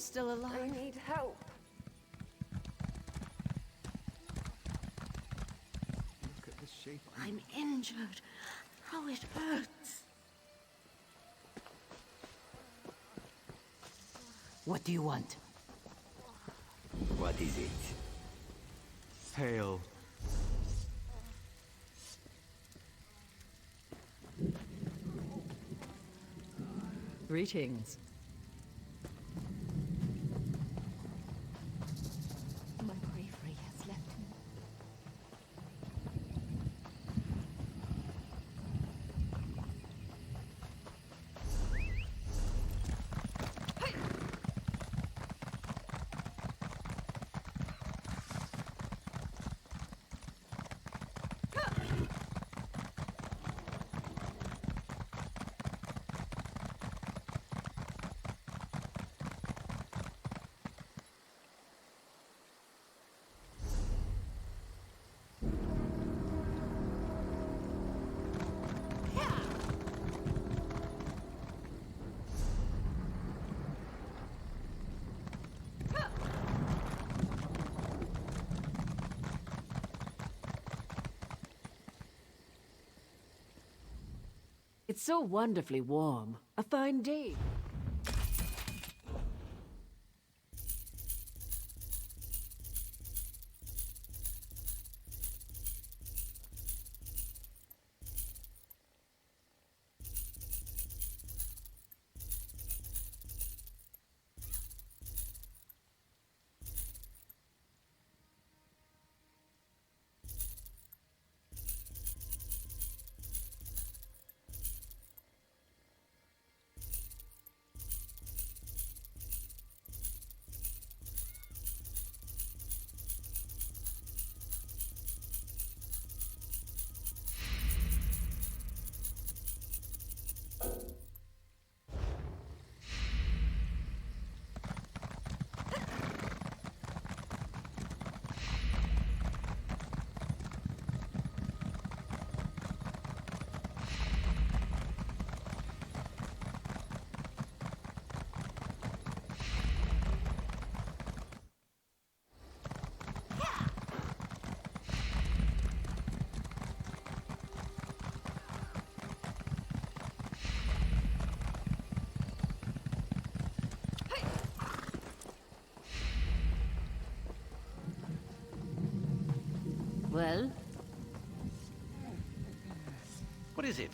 still alive? I need help. Look at the shape. I'm injured. How it hurts. What do you want? What is it? Hail. Greetings. My bravery has left me. It's so wonderfully warm. A fine day. Well? What is it?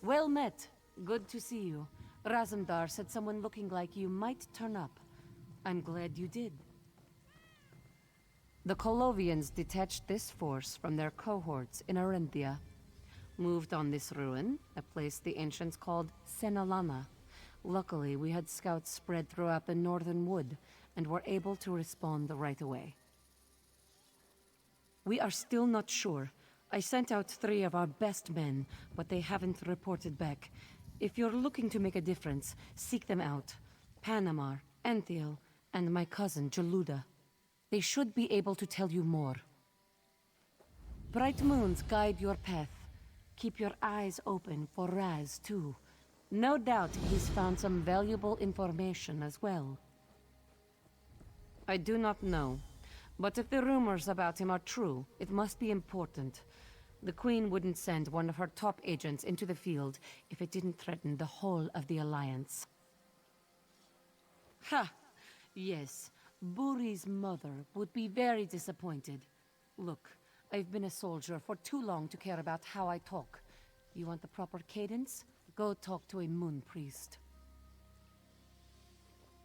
Well met. Good to see you. Razumdar said someone looking like you might turn up. I'm glad you did. The Colovians detached this force from their cohorts in Arenthia. Moved on this ruin, a place the ancients called Senalana. Luckily, we had scouts spread throughout the northern wood, and were able to respond right away. We are still not sure. I sent out 3 of our best men, but they haven't reported back. If you're looking to make a difference, seek them out. Panamar, Anthiel, and my cousin, Jaluda. They should be able to tell you more. Bright moons guide your path. Keep your eyes open for Raz, too. No doubt he's found some valuable information as well. I do not know. But if the rumors about him are true, it must be important. The Queen wouldn't send one of her top agents into the field if it didn't threaten the whole of the Alliance. Ha! Yes, Buri's mother would be very disappointed. Look, I've been a soldier for too long to care about how I talk. You want the proper cadence? Go talk to a moon priest.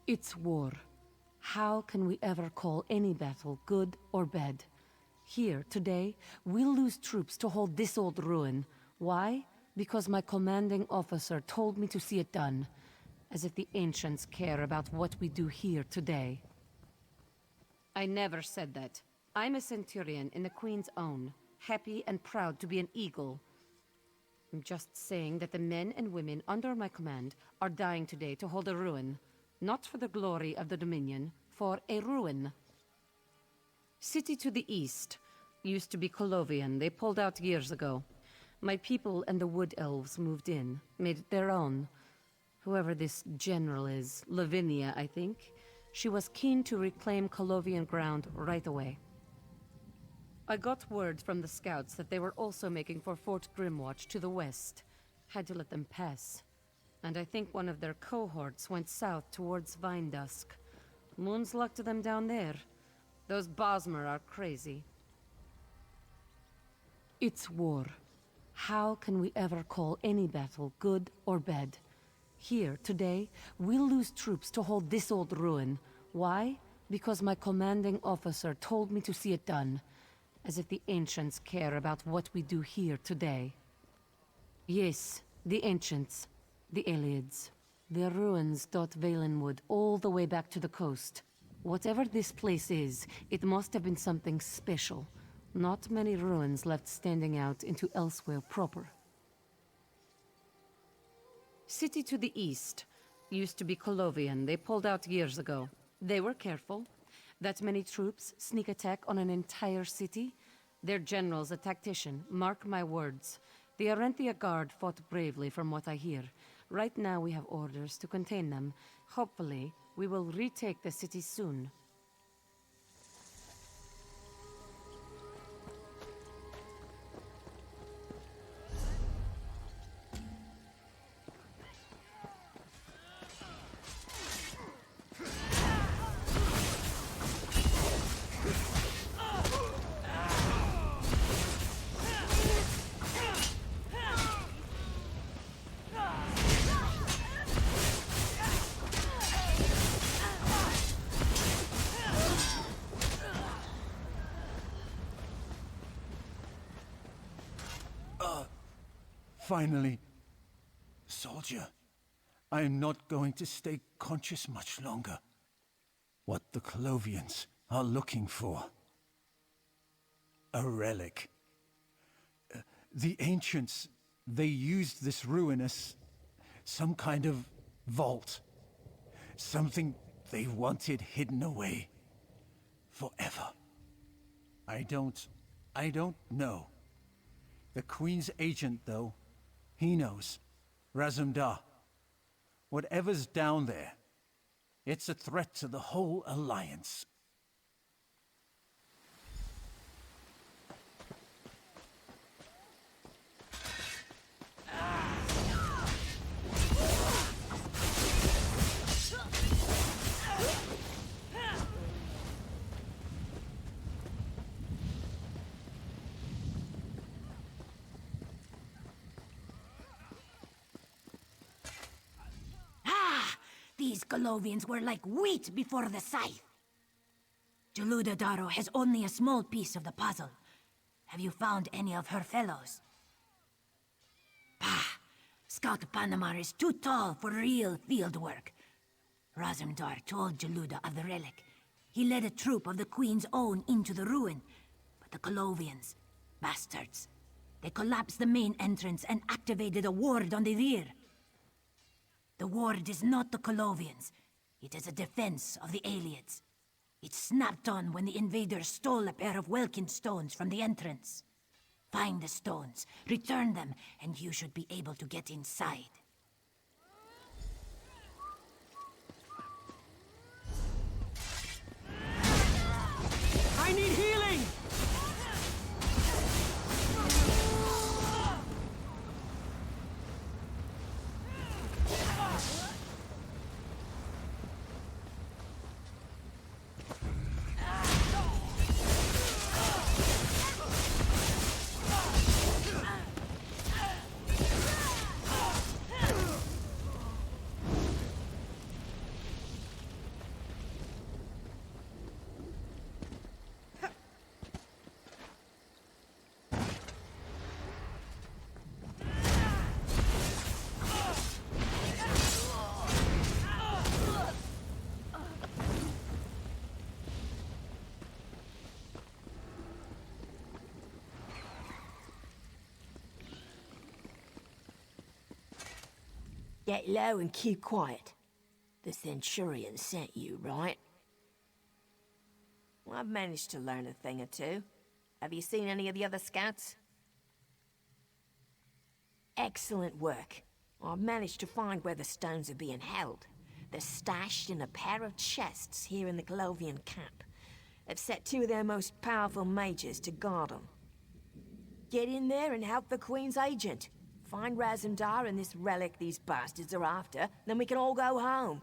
It's war. How can we ever call any battle good or bad? Here, today, we'll lose troops to hold this old ruin. Why? Because my commanding officer told me to see it done. As if the ancients care about what we do here today. I never said that. I'm a centurion in the Queen's own, happy and proud to be an eagle. I'm just saying that the men and women under my command are dying today to hold a ruin. Not for the glory of the Dominion, for a ruin. City to the east. Used to be Colovian. They pulled out years ago. My people and the Wood Elves moved in, made it their own. Whoever this general is, Lavinia, I think, she was keen to reclaim Colovian ground right away. I got word from the scouts that they were also making for Fort Grimwatch to the west. Had to let them pass. And I think one of their cohorts went south towards Vinedusk. Moon's luck to them down there. Those Bosmer are crazy. It's war. How can we ever call any battle good or bad? Here, today, we'll lose troops to hold this old ruin. Why? Because my commanding officer told me to see it done. As if the Ancients care about what we do here today. Yes, the Ancients. The Aelids. Their ruins dot Valenwood all the way back to the coast. Whatever this place is, it must have been something special. Not many ruins left standing out into elsewhere proper. City to the east. Used to be Colovian. They pulled out years ago. They were careful. That many troops sneak attack on an entire city? Their general's a tactician, mark my words. The Arenthia Guard fought bravely from what I hear. Right now we have orders to contain them. Hopefully, we will retake the city soon. Finally. Soldier, I am not going to stay conscious much longer. What the Colovians are looking for. A relic. The Ancients, they used this ruin as some kind of vault. Something they wanted hidden away. Forever. I don't know. The Queen's agent, though, he knows. Razumdar. Whatever's down there, it's a threat to the whole Alliance. These Colovians were like wheat before the scythe. Jaluda Daro has only a small piece of the puzzle. Have you found any of her fellows? Pah! Scout Panamar is too tall for real field work. Razumdar told Jaluda of the relic. He led a troop of the Queen's own into the ruin. But the Colovians, bastards, they collapsed the main entrance and activated a ward on the rear. The ward is not the Colovians. It is a defense of the Aelids. It snapped on when the invaders stole a pair of Welkin stones from the entrance. Find the stones, return them, and you should be able to get inside. I need healing! Get low and keep quiet. The Centurion sent you, right? Well, I've managed to learn a thing or two. Have you seen any of the other scouts? Excellent work. I've managed to find where the stones are being held. They're stashed in a pair of chests here in the Colovian camp. They've set two of their most powerful mages to guard them. Get in there and help the Queen's agent. Find Razumdar and this relic these bastards are after, then we can all go home.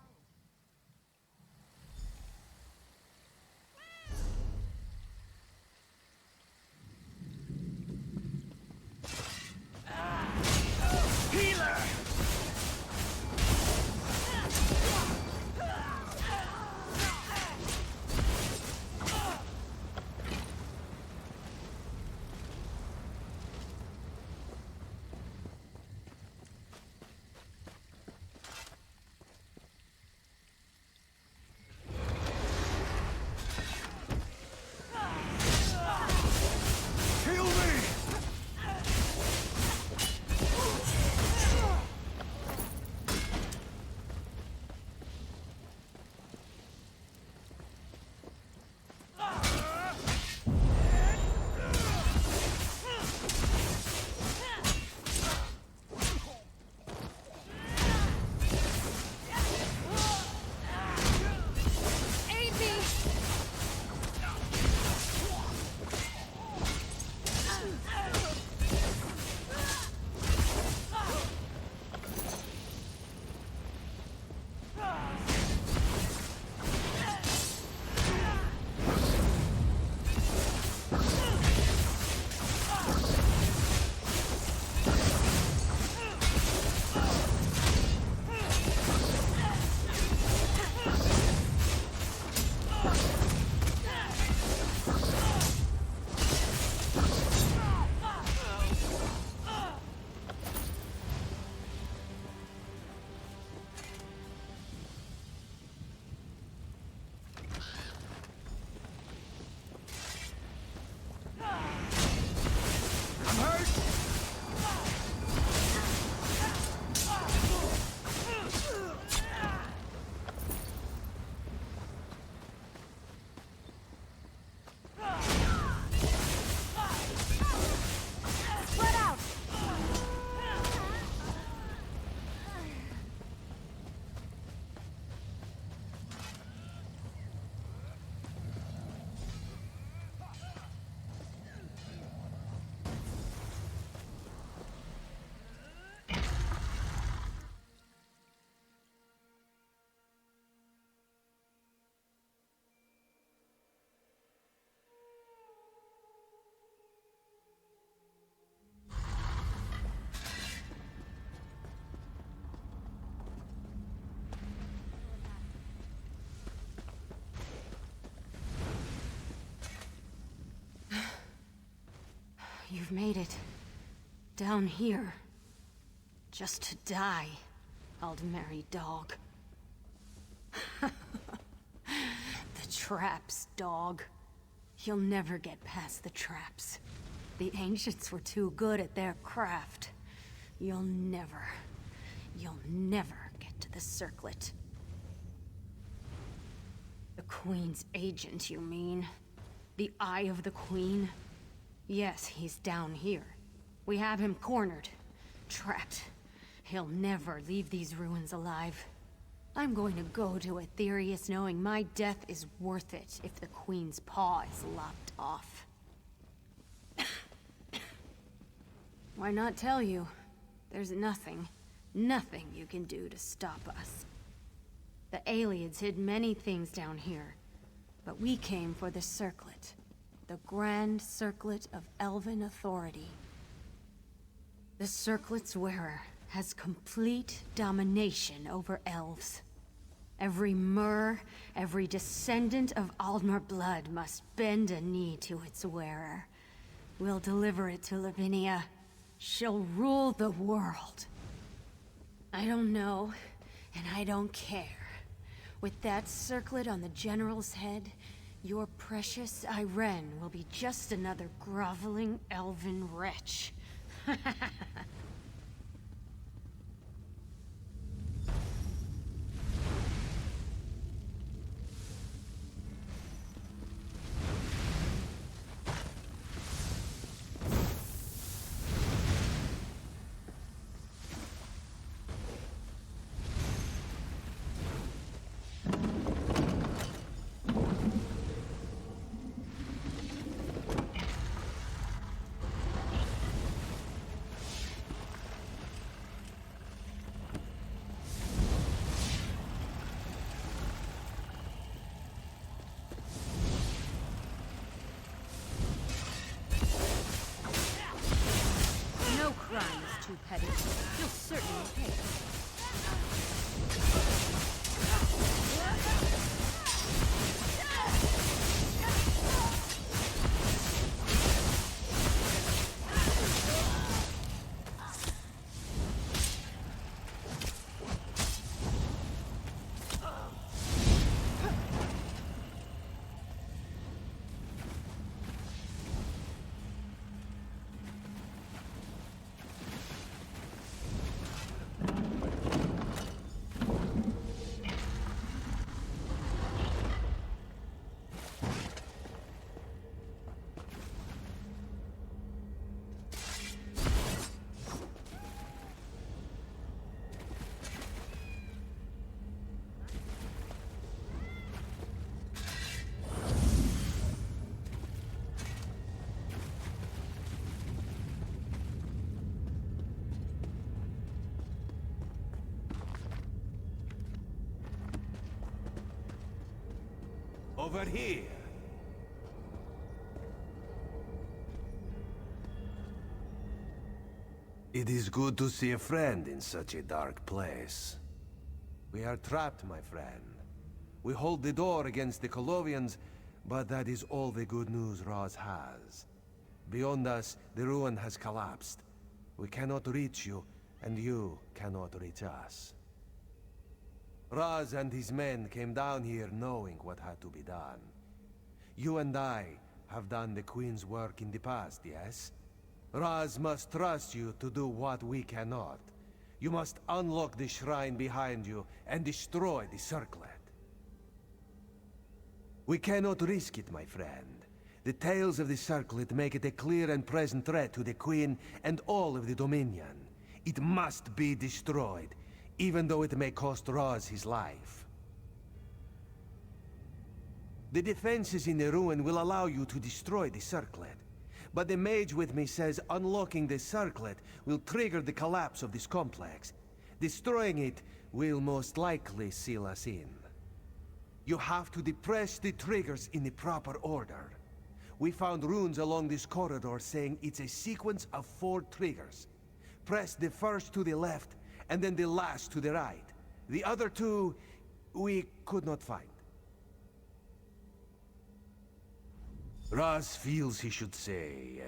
You've made it. Down here. Just to die, Aldmeri dog. The traps, dog. You'll never get past the traps. The ancients were too good at their craft. You'll never get to the circlet. The Queen's agent, you mean? The Eye of the Queen? Yes, he's down here. We have him cornered. Trapped. He'll never leave these ruins alive. I'm going to go to Aetherius knowing my death is worth it if the Queen's paw is lopped off. Why not tell you? There's nothing you can do to stop us. The Aliens hid many things down here, but we came for the circlet. The grand circlet of elven authority. The circlet's wearer has complete domination over elves. Every Mer, every descendant of Aldmer blood must bend a knee to its wearer. We'll deliver it to Lavinia. She'll rule the world. I don't know, and I don't care. With that circlet on the General's head, your precious Irene will be just another groveling elven wretch. too petty. You'll certainly pay. Over here! It is good to see a friend in such a dark place. We are trapped, my friend. We hold the door against the Colovians, but that is all the good news Raz has. Beyond us, the ruin has collapsed. We cannot reach you, and you cannot reach us. Raz and his men came down here knowing what had to be done. You and I have done the Queen's work in the past, yes? Raz must trust you to do what we cannot. You must unlock the shrine behind you and destroy the circlet. We cannot risk it, my friend. The tales of the circlet make it a clear and present threat to the Queen and all of the Dominion. It must be destroyed, even though it may cost Raz his life. The defenses in the ruin will allow you to destroy the circlet. But the mage with me says unlocking the circlet will trigger the collapse of this complex. Destroying it will most likely seal us in. You have to depress the triggers in the proper order. We found runes along this corridor saying it's a sequence of 4 triggers. Press the first to the left, and then the last to the right. The other 2, we could not find. Raz feels he should say...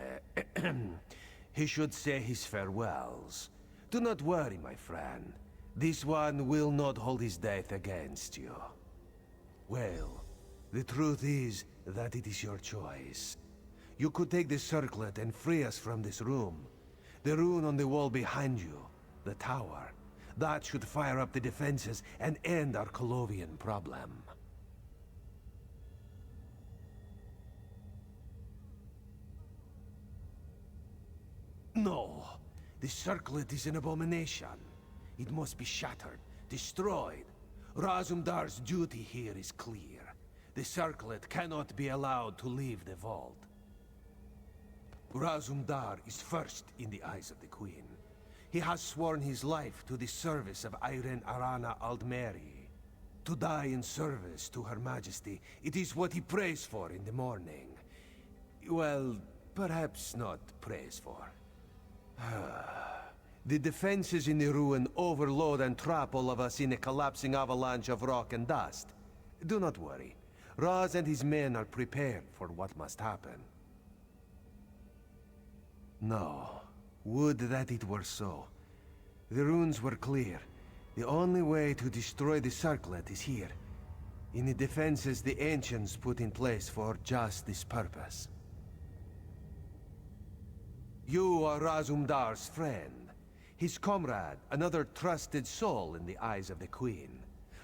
he should say his farewells. Do not worry, my friend. This one will not hold his death against you. Well, the truth is that it is your choice. You could take the circlet and free us from this room. The rune on the wall behind you, the tower. That should fire up the defenses and end our Colovian problem. No! The circlet is an abomination. It must be shattered, destroyed. Razumdar's duty here is clear. The circlet cannot be allowed to leave the vault. Razumdar is first in the eyes of the Queen. He has sworn his life to the service of Irene Arana Aldmeri. To die in service to Her Majesty, it is what he prays for in the morning. Well, perhaps not prays for. The defenses in the ruin overload and trap all of us in a collapsing avalanche of rock and dust. Do not worry. Raz and his men are prepared for what must happen. No. Would that it were so. The runes were clear. The only way to destroy the circlet is here. In the defenses the ancients put in place for just this purpose. You are Razumdar's friend. His comrade, another trusted soul in the eyes of the Queen.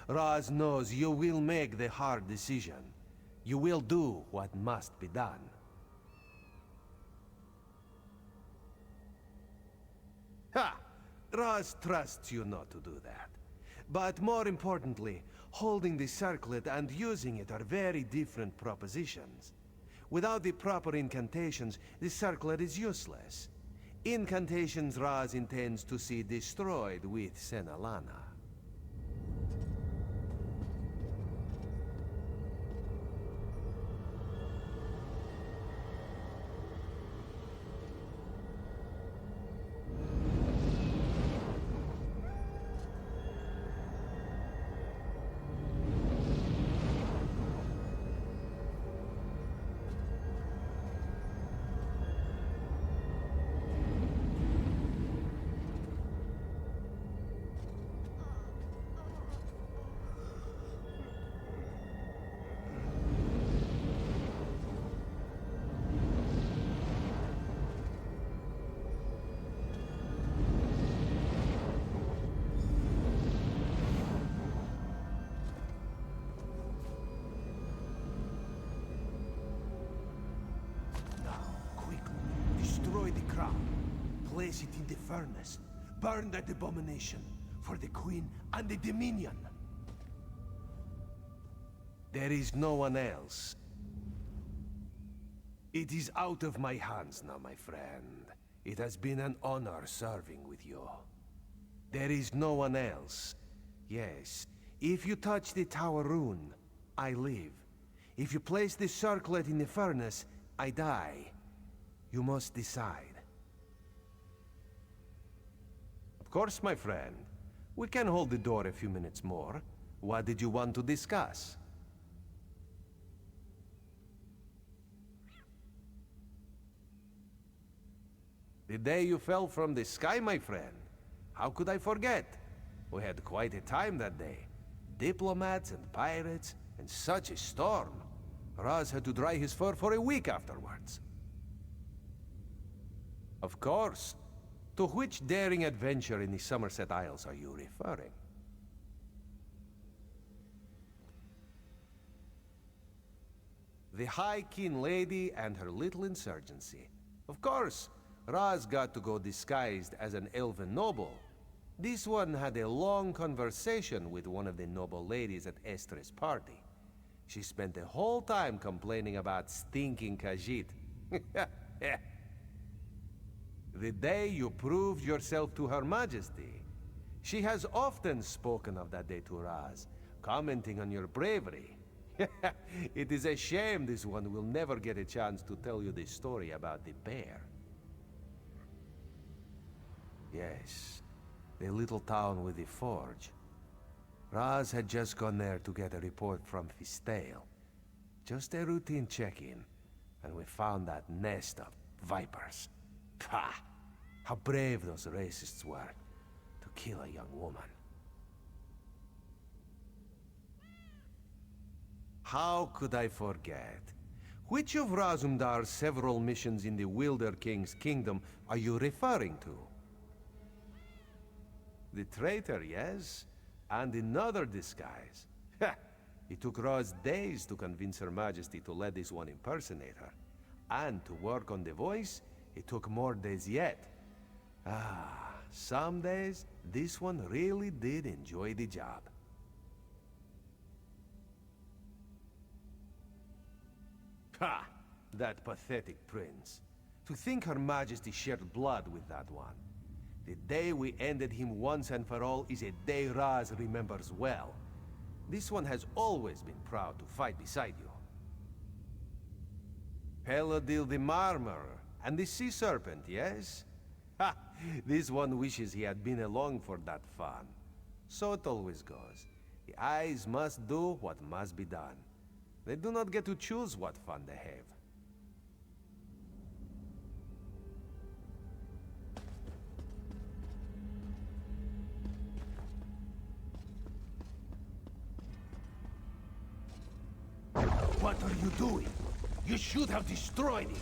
Raz knows you will make the hard decision. You will do what must be done. Ha! Raz trusts you not to do that. But more importantly, holding the circlet and using it are very different propositions. Without the proper incantations, the circlet is useless. Incantations Raz intends to see destroyed with Senalana. it in the furnace. Burn that abomination for the Queen and the Dominion. There is no one else. It is out of my hands now, my friend. It has been an honor serving with you. There is no one else. Yes, if you touch the tower rune, I live. If you place the circlet in the furnace, I die. You must decide. Of course, my friend. We can hold the door a few minutes more. What did you want to discuss? The day you fell from the sky, my friend. How could I forget? We had quite a time that day. Diplomats and pirates, and such a storm. Raz had to dry his fur for a week afterwards. Of course. To which daring adventure in the Somerset Isles are you referring? The High King Lady and her little insurgency. Of course, Raz got to go disguised as an elven noble. This one had a long conversation with one of the noble ladies at Estre's party. She spent the whole time complaining about stinking Khajiit. The day you proved yourself to Her Majesty. She has often spoken of that day to Raz, commenting on your bravery. It is a shame this one will never get a chance to tell you the story about the bear. Yes, the little town with the forge. Raz had just gone there to get a report from Fistale. Just a routine check-in, and we found that nest of vipers. Pah! How brave those racists were to kill a young woman. How could I forget? Which of Razumdar's several missions in the Wilder King's kingdom are you referring to? The traitor, yes? And another disguise. Ha! It took Raz days to convince Her Majesty to let this one impersonate her. And to work on the voice, it took more days yet. Ah, some days, this one really did enjoy the job. Ha! That pathetic prince. To think Her Majesty shared blood with that one. The day we ended him once and for all is a day Raz remembers well. This one has always been proud to fight beside you. Peladil the Marmorer and the Sea Serpent, yes? Ha! This one wishes he had been along for that fun. So it always goes. The eyes must do what must be done. They do not get to choose what fun they have. What are you doing? You should have destroyed it!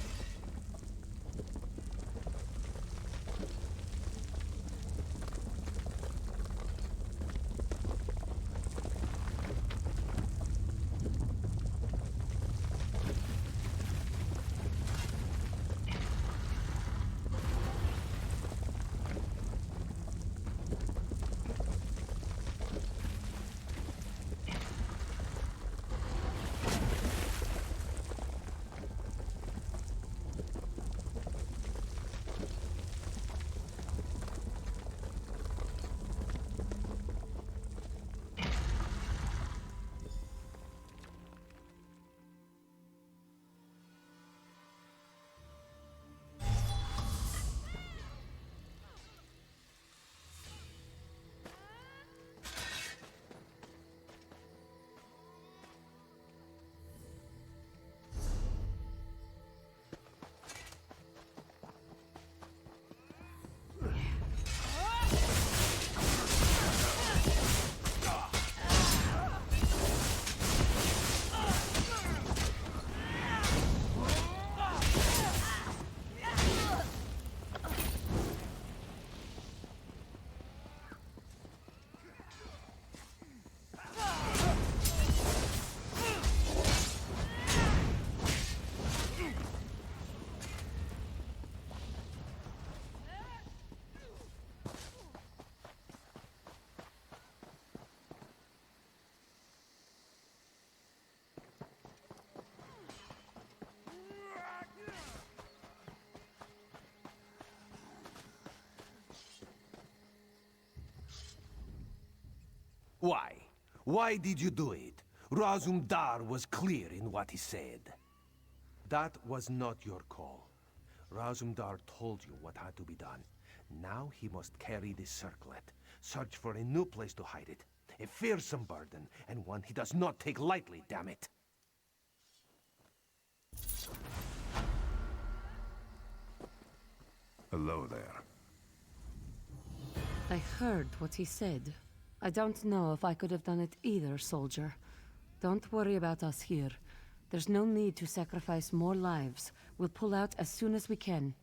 Why? Why did you do it? Razumdar was clear in what he said. That was not your call. Razumdar told you what had to be done. Now he must carry this circlet. Search for a new place to hide it. A fearsome burden, and one he does not take lightly, damn it. Hello there. I heard what he said. I don't know if I could have done it either, soldier. Don't worry about us here. There's no need to sacrifice more lives. We'll pull out as soon as we can.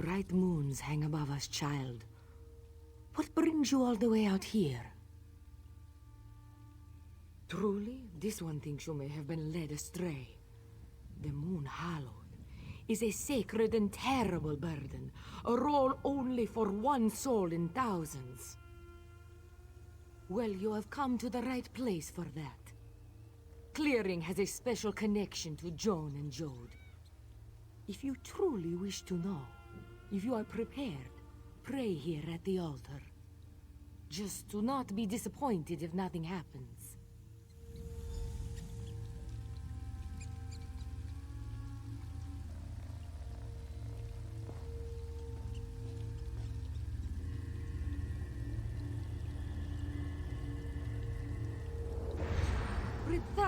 bright moons hang above us, child. What brings you all the way out here? Truly, this one thinks you may have been led astray. The Moon Hallowed is a sacred and terrible burden, a role only for one soul in thousands. Well, you have come to the right place for that. Clearing has a special connection to Joan and Jode. If you truly wish to know, if you are prepared, pray here at the altar. Just do not be disappointed if nothing happens.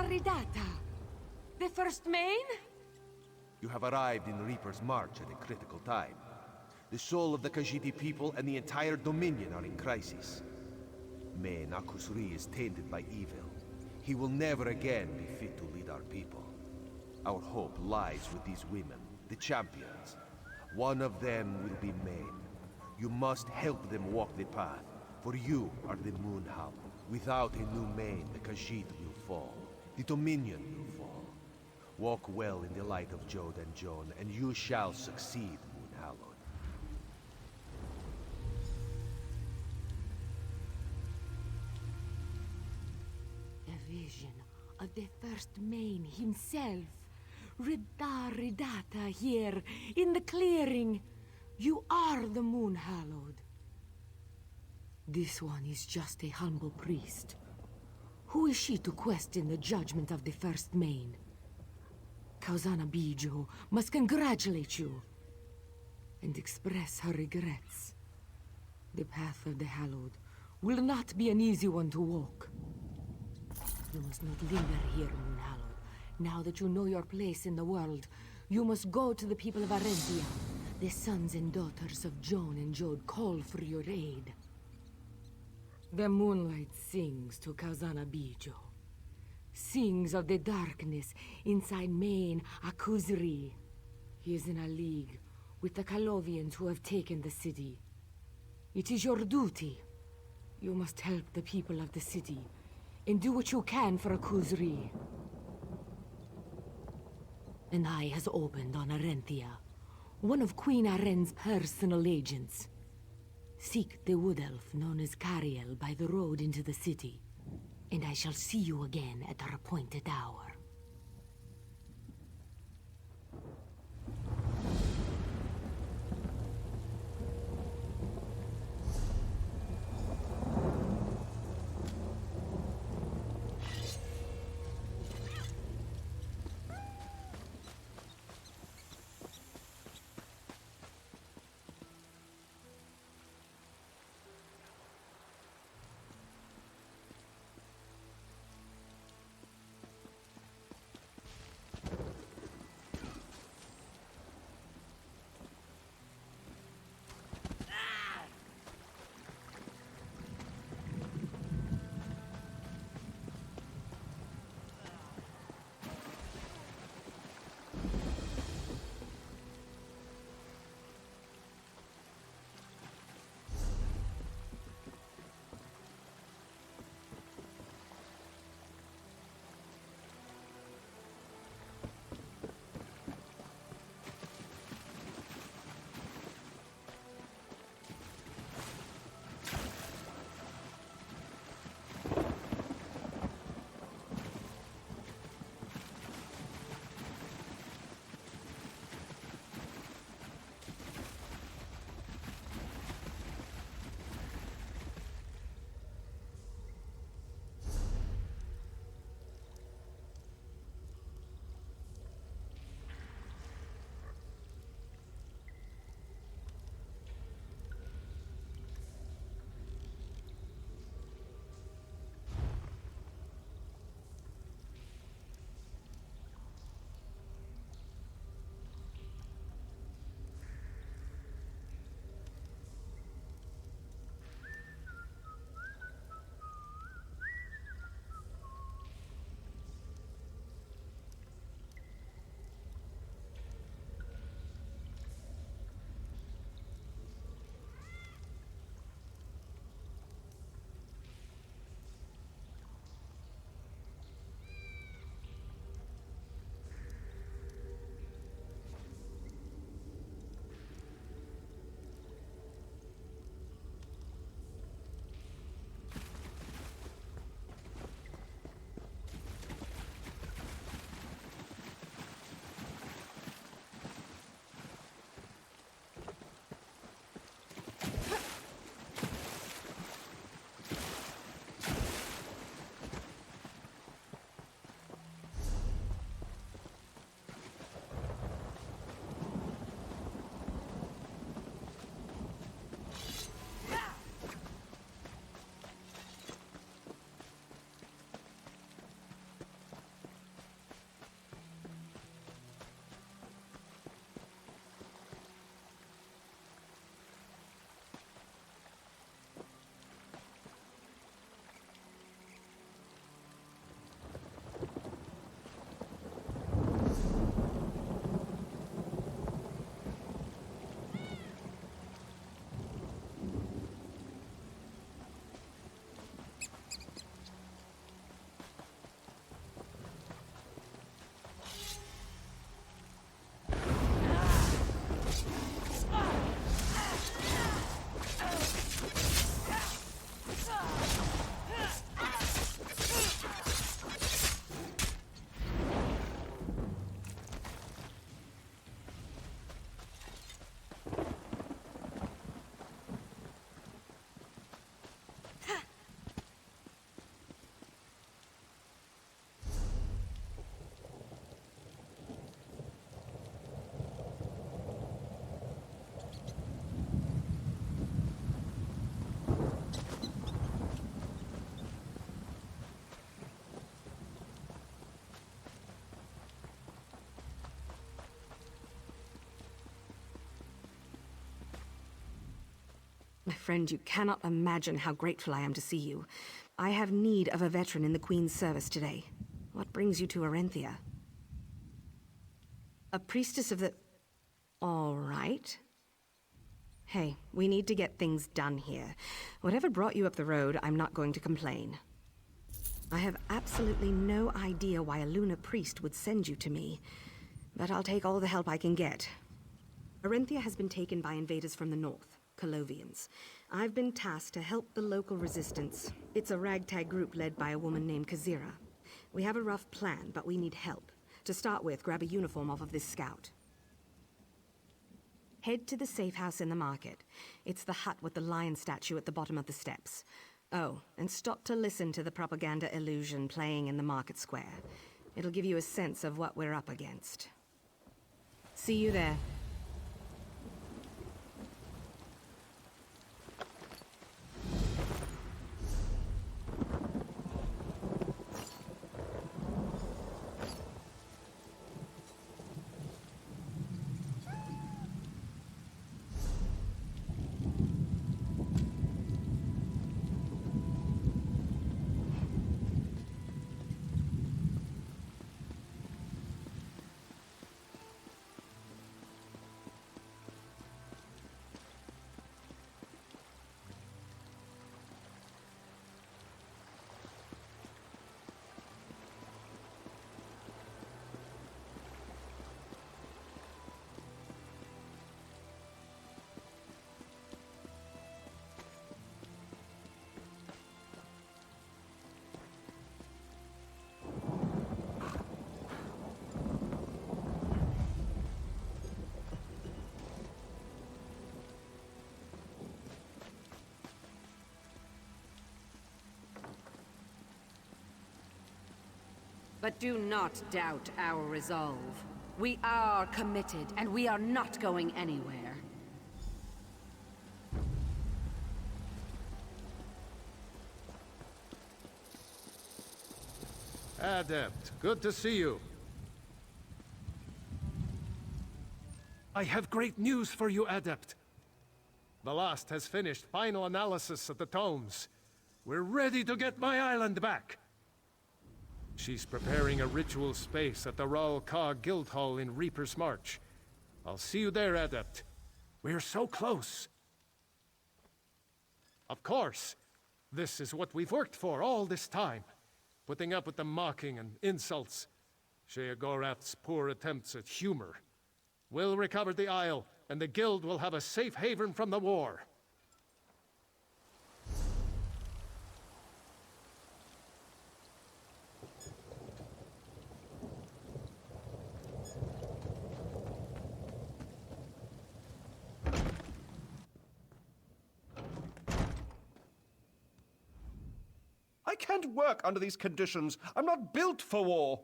Ridata! The first main? You have arrived in Reaper's March at a critical time. The soul of the Khajiit people and the entire Dominion are in crisis. Main Akusri is tainted by evil. He will never again be fit to lead our people. Our hope lies with these women, the champions. One of them will be Main. You must help them walk the path, for you are the Moon Hallowed. Without a new Main, the Khajiit will fall. The Dominion will fall. Walk well in the light of Jode and Joan, and you shall succeed, Moon Hallowed. A vision of the first Main himself. Ridata here, in the clearing. You are the Moon Hallowed. This one is just a humble priest. Who is she to question the judgment of the first Main? Kauzana Bijo must congratulate you and express her regrets. The path of the Hallowed will not be an easy one to walk. You must not linger here, Moon Hallowed. Now that you know your place in the world, you must go to the people of Arentia. The sons and daughters of Joan and Jode call for your aid. The moonlight sings to Kauzana Bijo. Sings of the darkness inside Main Akuzri. He is in a league with the Kalovians who have taken the city. It is your duty. You must help the people of the city and do what you can for Akuzri. An eye has opened on Arentia, one of Queen Aren's personal agents. Seek the wood elf known as Cariel by the road into the city, and I shall see you again at our appointed hour. friend, you cannot imagine how grateful I am to see you. I have need of a veteran in the Queen's service today. What brings you to Arenthia? A priestess of the... All right. Hey, we need to get things done here. Whatever brought you up the road, I'm not going to complain. I have absolutely no idea why a Luna priest would send you to me, but I'll take all the help I can get. Arenthia has been taken by invaders from the north, Colovians. I've been tasked to help the local resistance. It's a ragtag group led by a woman named Kazira. We have a rough plan, but we need help. To start with, grab a uniform off of this scout. Head to the safe house in the market. It's the hut with the lion statue at the bottom of the steps. Oh, and stop to listen to the propaganda illusion playing in the market square. It'll give you a sense of what we're up against. See you there. But do not doubt our resolve. We are committed, and we are not going anywhere. Adept, good to see you. I have great news for you, Adept. Ballast has finished final analysis of the tomes. We're ready to get my island back. She's preparing a ritual space at the Ral Ka Guild Hall in Reaper's March. I'll see you there, Adept. We're so close. Of course. This is what we've worked for all this time. Putting up with the mocking and insults. Sheogorath's poor attempts at humor. We'll recover the Isle, and the Guild will have a safe haven from the war. I can't work under these conditions. I'm not built for war.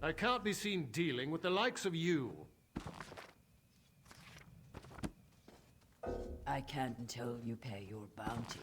I can't be seen dealing with the likes of you. I can't until you pay your bounty.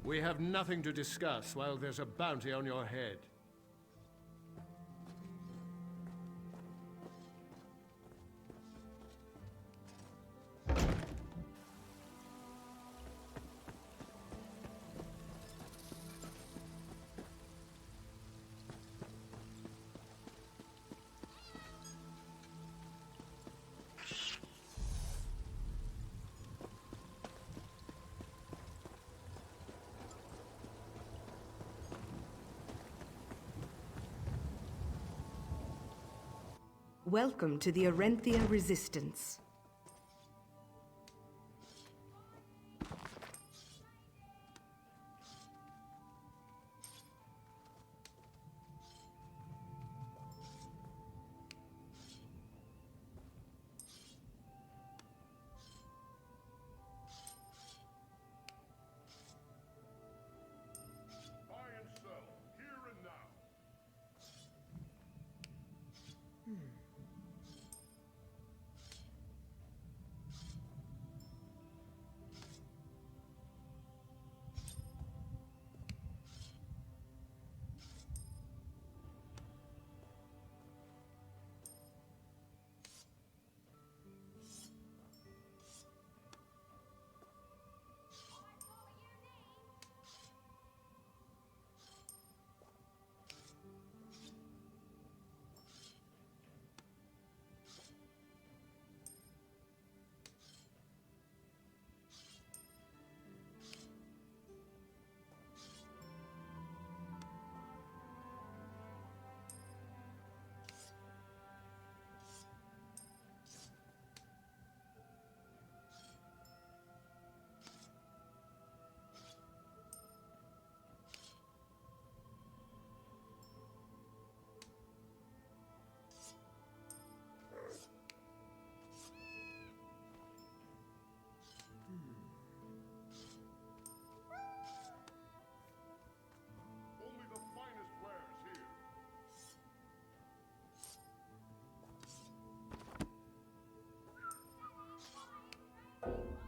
We have nothing to discuss while there's a bounty on your head. Welcome to the Arenthia Resistance.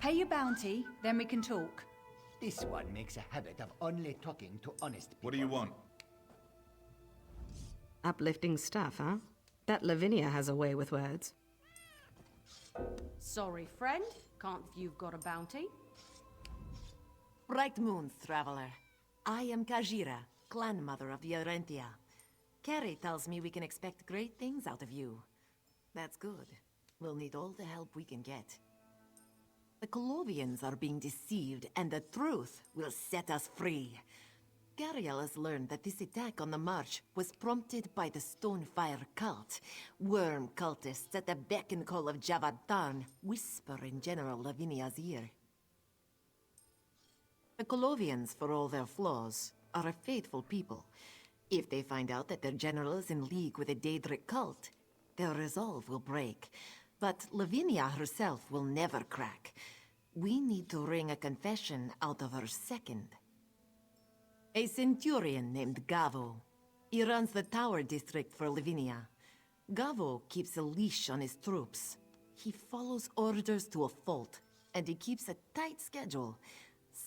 Pay your bounty, then we can talk. This one makes a habit of only talking to honest people. What do you want? Uplifting stuff, huh? Bet Lavinia has a way with words. Sorry, friend. Can't you've got a bounty? Bright Moons, traveler. I am Kajira, clan mother of the Orentia. Carrie tells me we can expect great things out of you. That's good. We'll need all the help we can get. The Colovians are being deceived, and the truth will set us free. Gariel has learned that this attack on the march was prompted by the Stonefire cult. Worm cultists at the beck and call of Javad Tarn whisper in General Lavinia's ear. The Colovians, for all their flaws, are a faithful people. If they find out that their general is in league with a Daedric cult, their resolve will break. But Lavinia herself will never crack. We need to wring a confession out of her second. A centurion named Gavo. He runs the tower district for Lavinia. Gavo keeps a leash on his troops. He follows orders to a fault, and he keeps a tight schedule.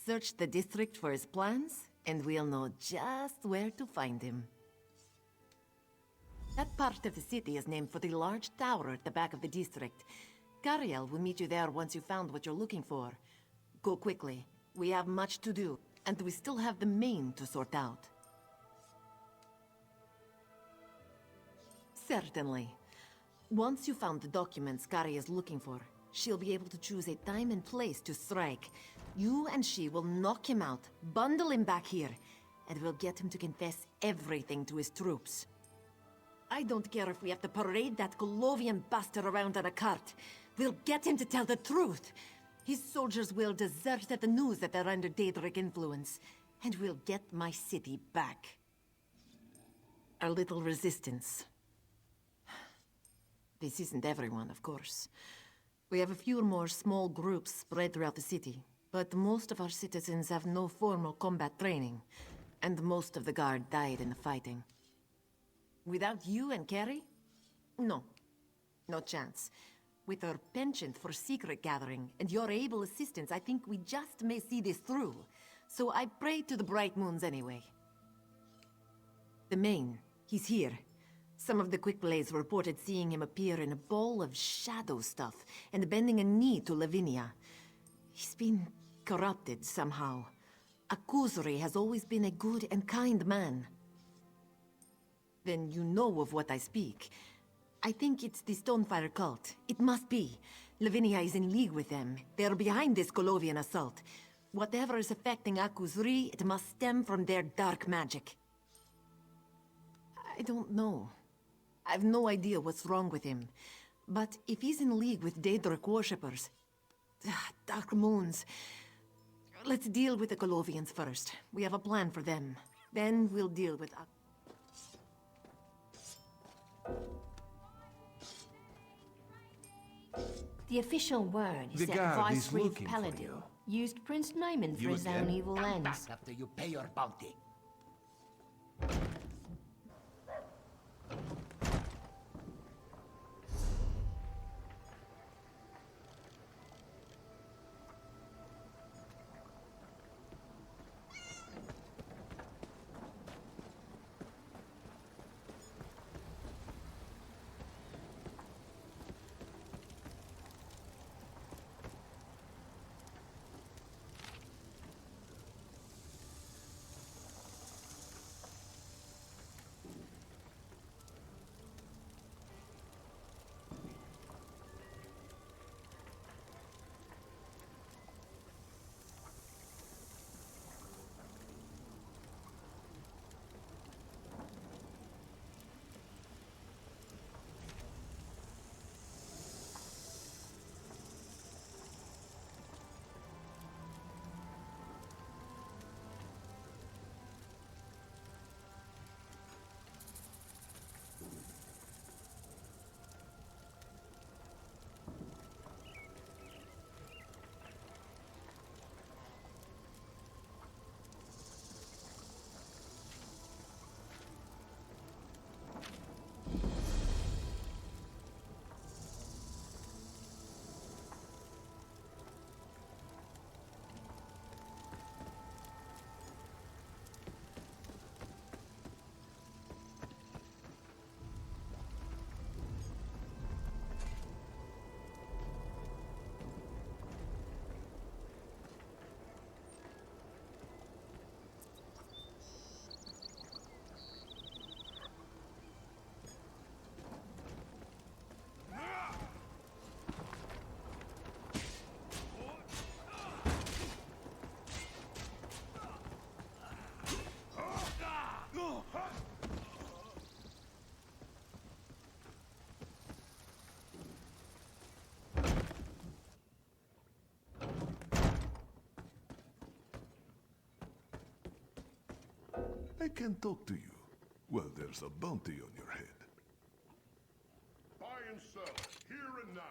Search the district for his plans, and we'll know just where to find him. That part of the city is named for the large tower at the back of the district. Gariel will meet you there once you've found what you're looking for. Go quickly. We have much to do, and we still have the main to sort out. Certainly. Once you found the documents Kari is looking for, she'll be able to choose a time and place to strike. You and she will knock him out, bundle him back here, and we'll get him to confess everything to his troops. I don't care if we have to parade that Colovian bastard around on a cart. We'll get him to tell the truth. His soldiers will desert at the news that they're under Daedric influence, and we'll get my city back. A little resistance. This isn't everyone, of course. We have a few more small groups spread throughout the city, but most of our citizens have no formal combat training, and most of the guard died in the fighting. Without you and Carrie? No. No chance. With our penchant for secret gathering and your able assistance, I think we just may see this through. So I pray to the Bright Moons anyway. The Main, he's here. Some of the Quick Blades reported seeing him appear in a ball of shadow stuff and bending a knee to Lavinia. He's been corrupted somehow. Akuzuri has always been a good and kind man. Then you know of what I speak. I think it's the Stonefire cult. It must be. Lavinia is in league with them. They're behind this Colovian assault. Whatever is affecting Akuzuri, it must stem from their dark magic. I don't know. I've no idea what's wrong with him. But if he's in league with Daedric worshippers... Dark Moons... Let's deal with the Colovians first. We have a plan for them. Then we'll deal with... The official word is The that guard is Vicereeve looking for Paladin you. used Prince Nyman for You his own again? evil Come ends. back after you pay your bounty. I can talk to you. Well, there's a bounty on your head. Buy and sell, here and now.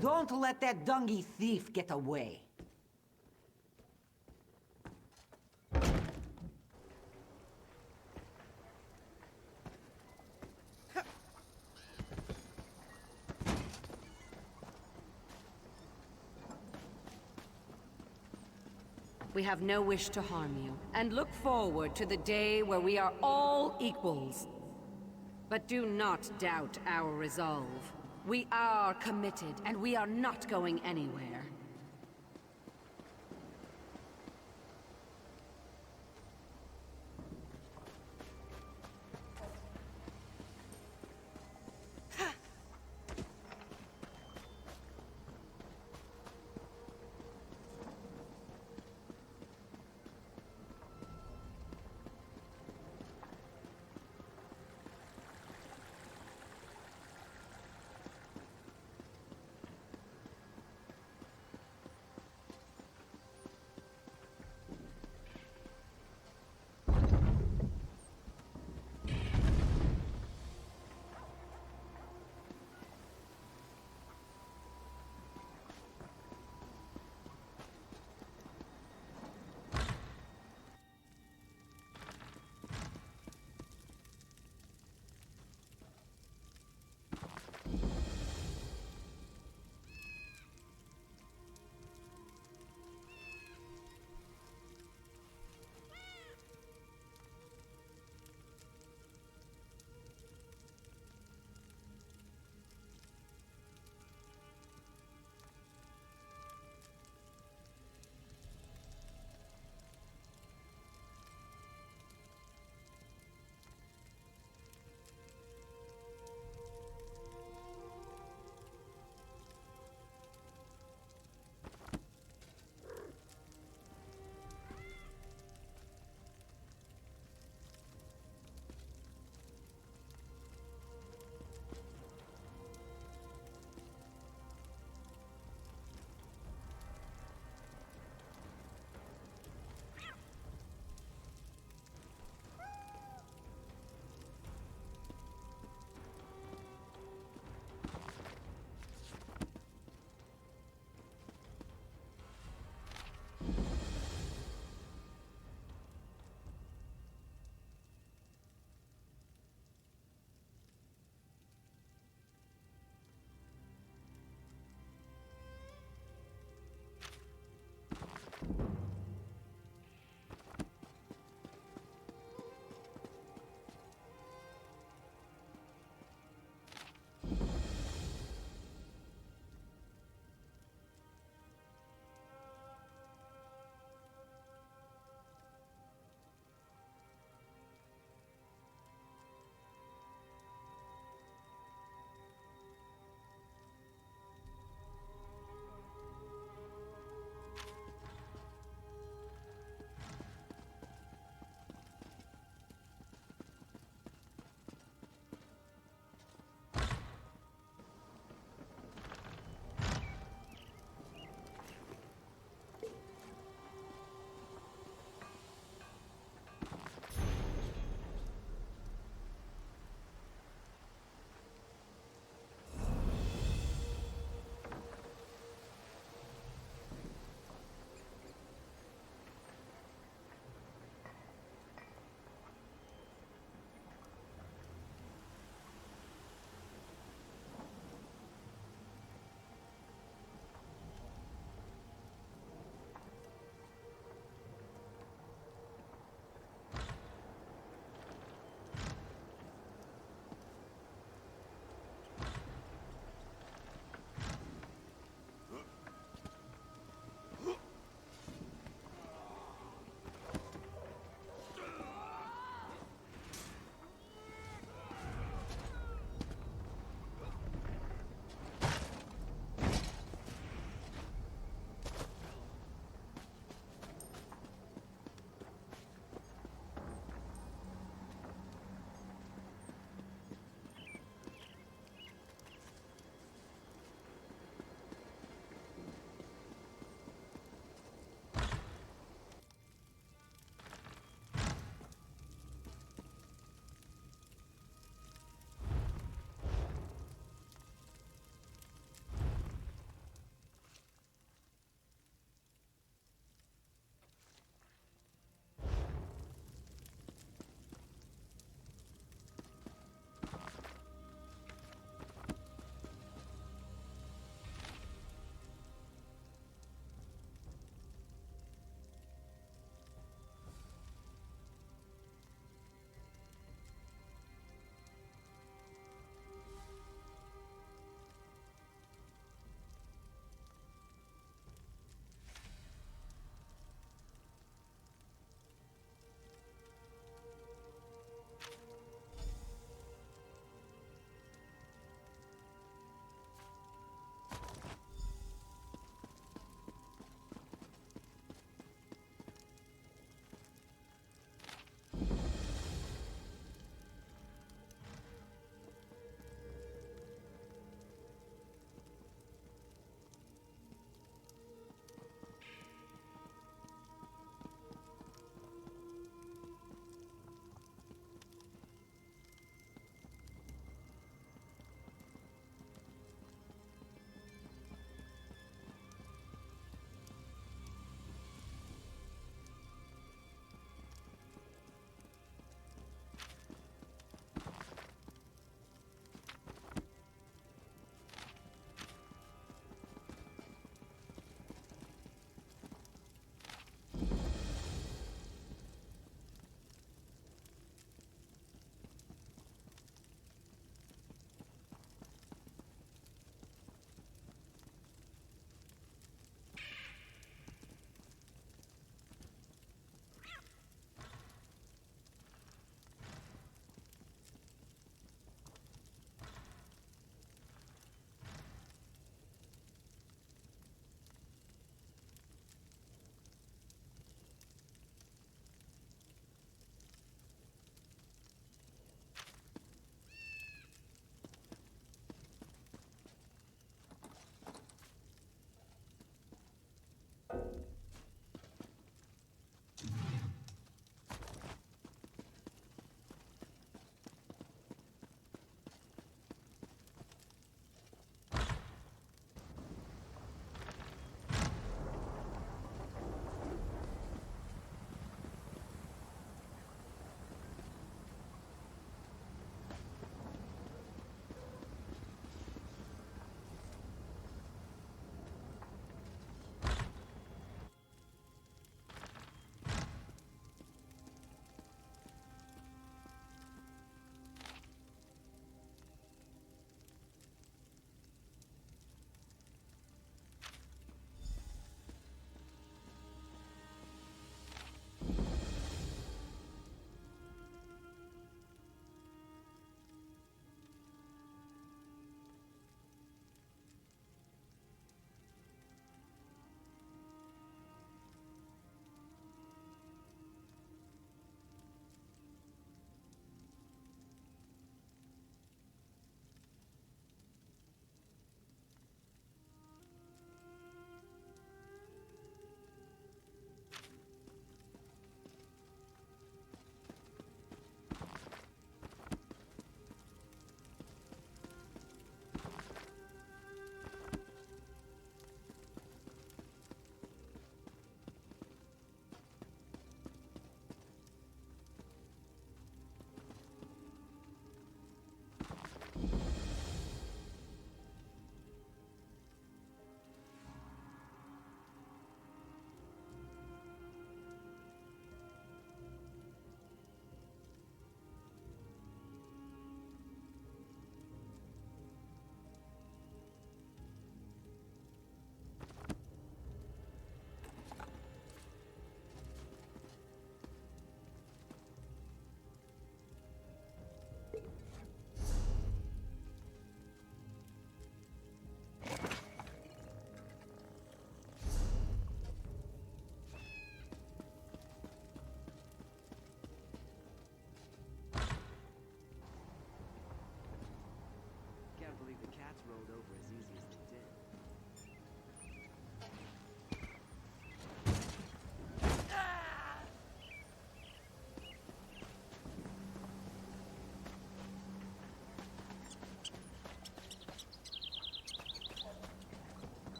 Don't let that dungy thief get away. We have no wish to harm you, and look forward to the day where we are all equals. But do not doubt our resolve. We are committed, and we are not going anywhere.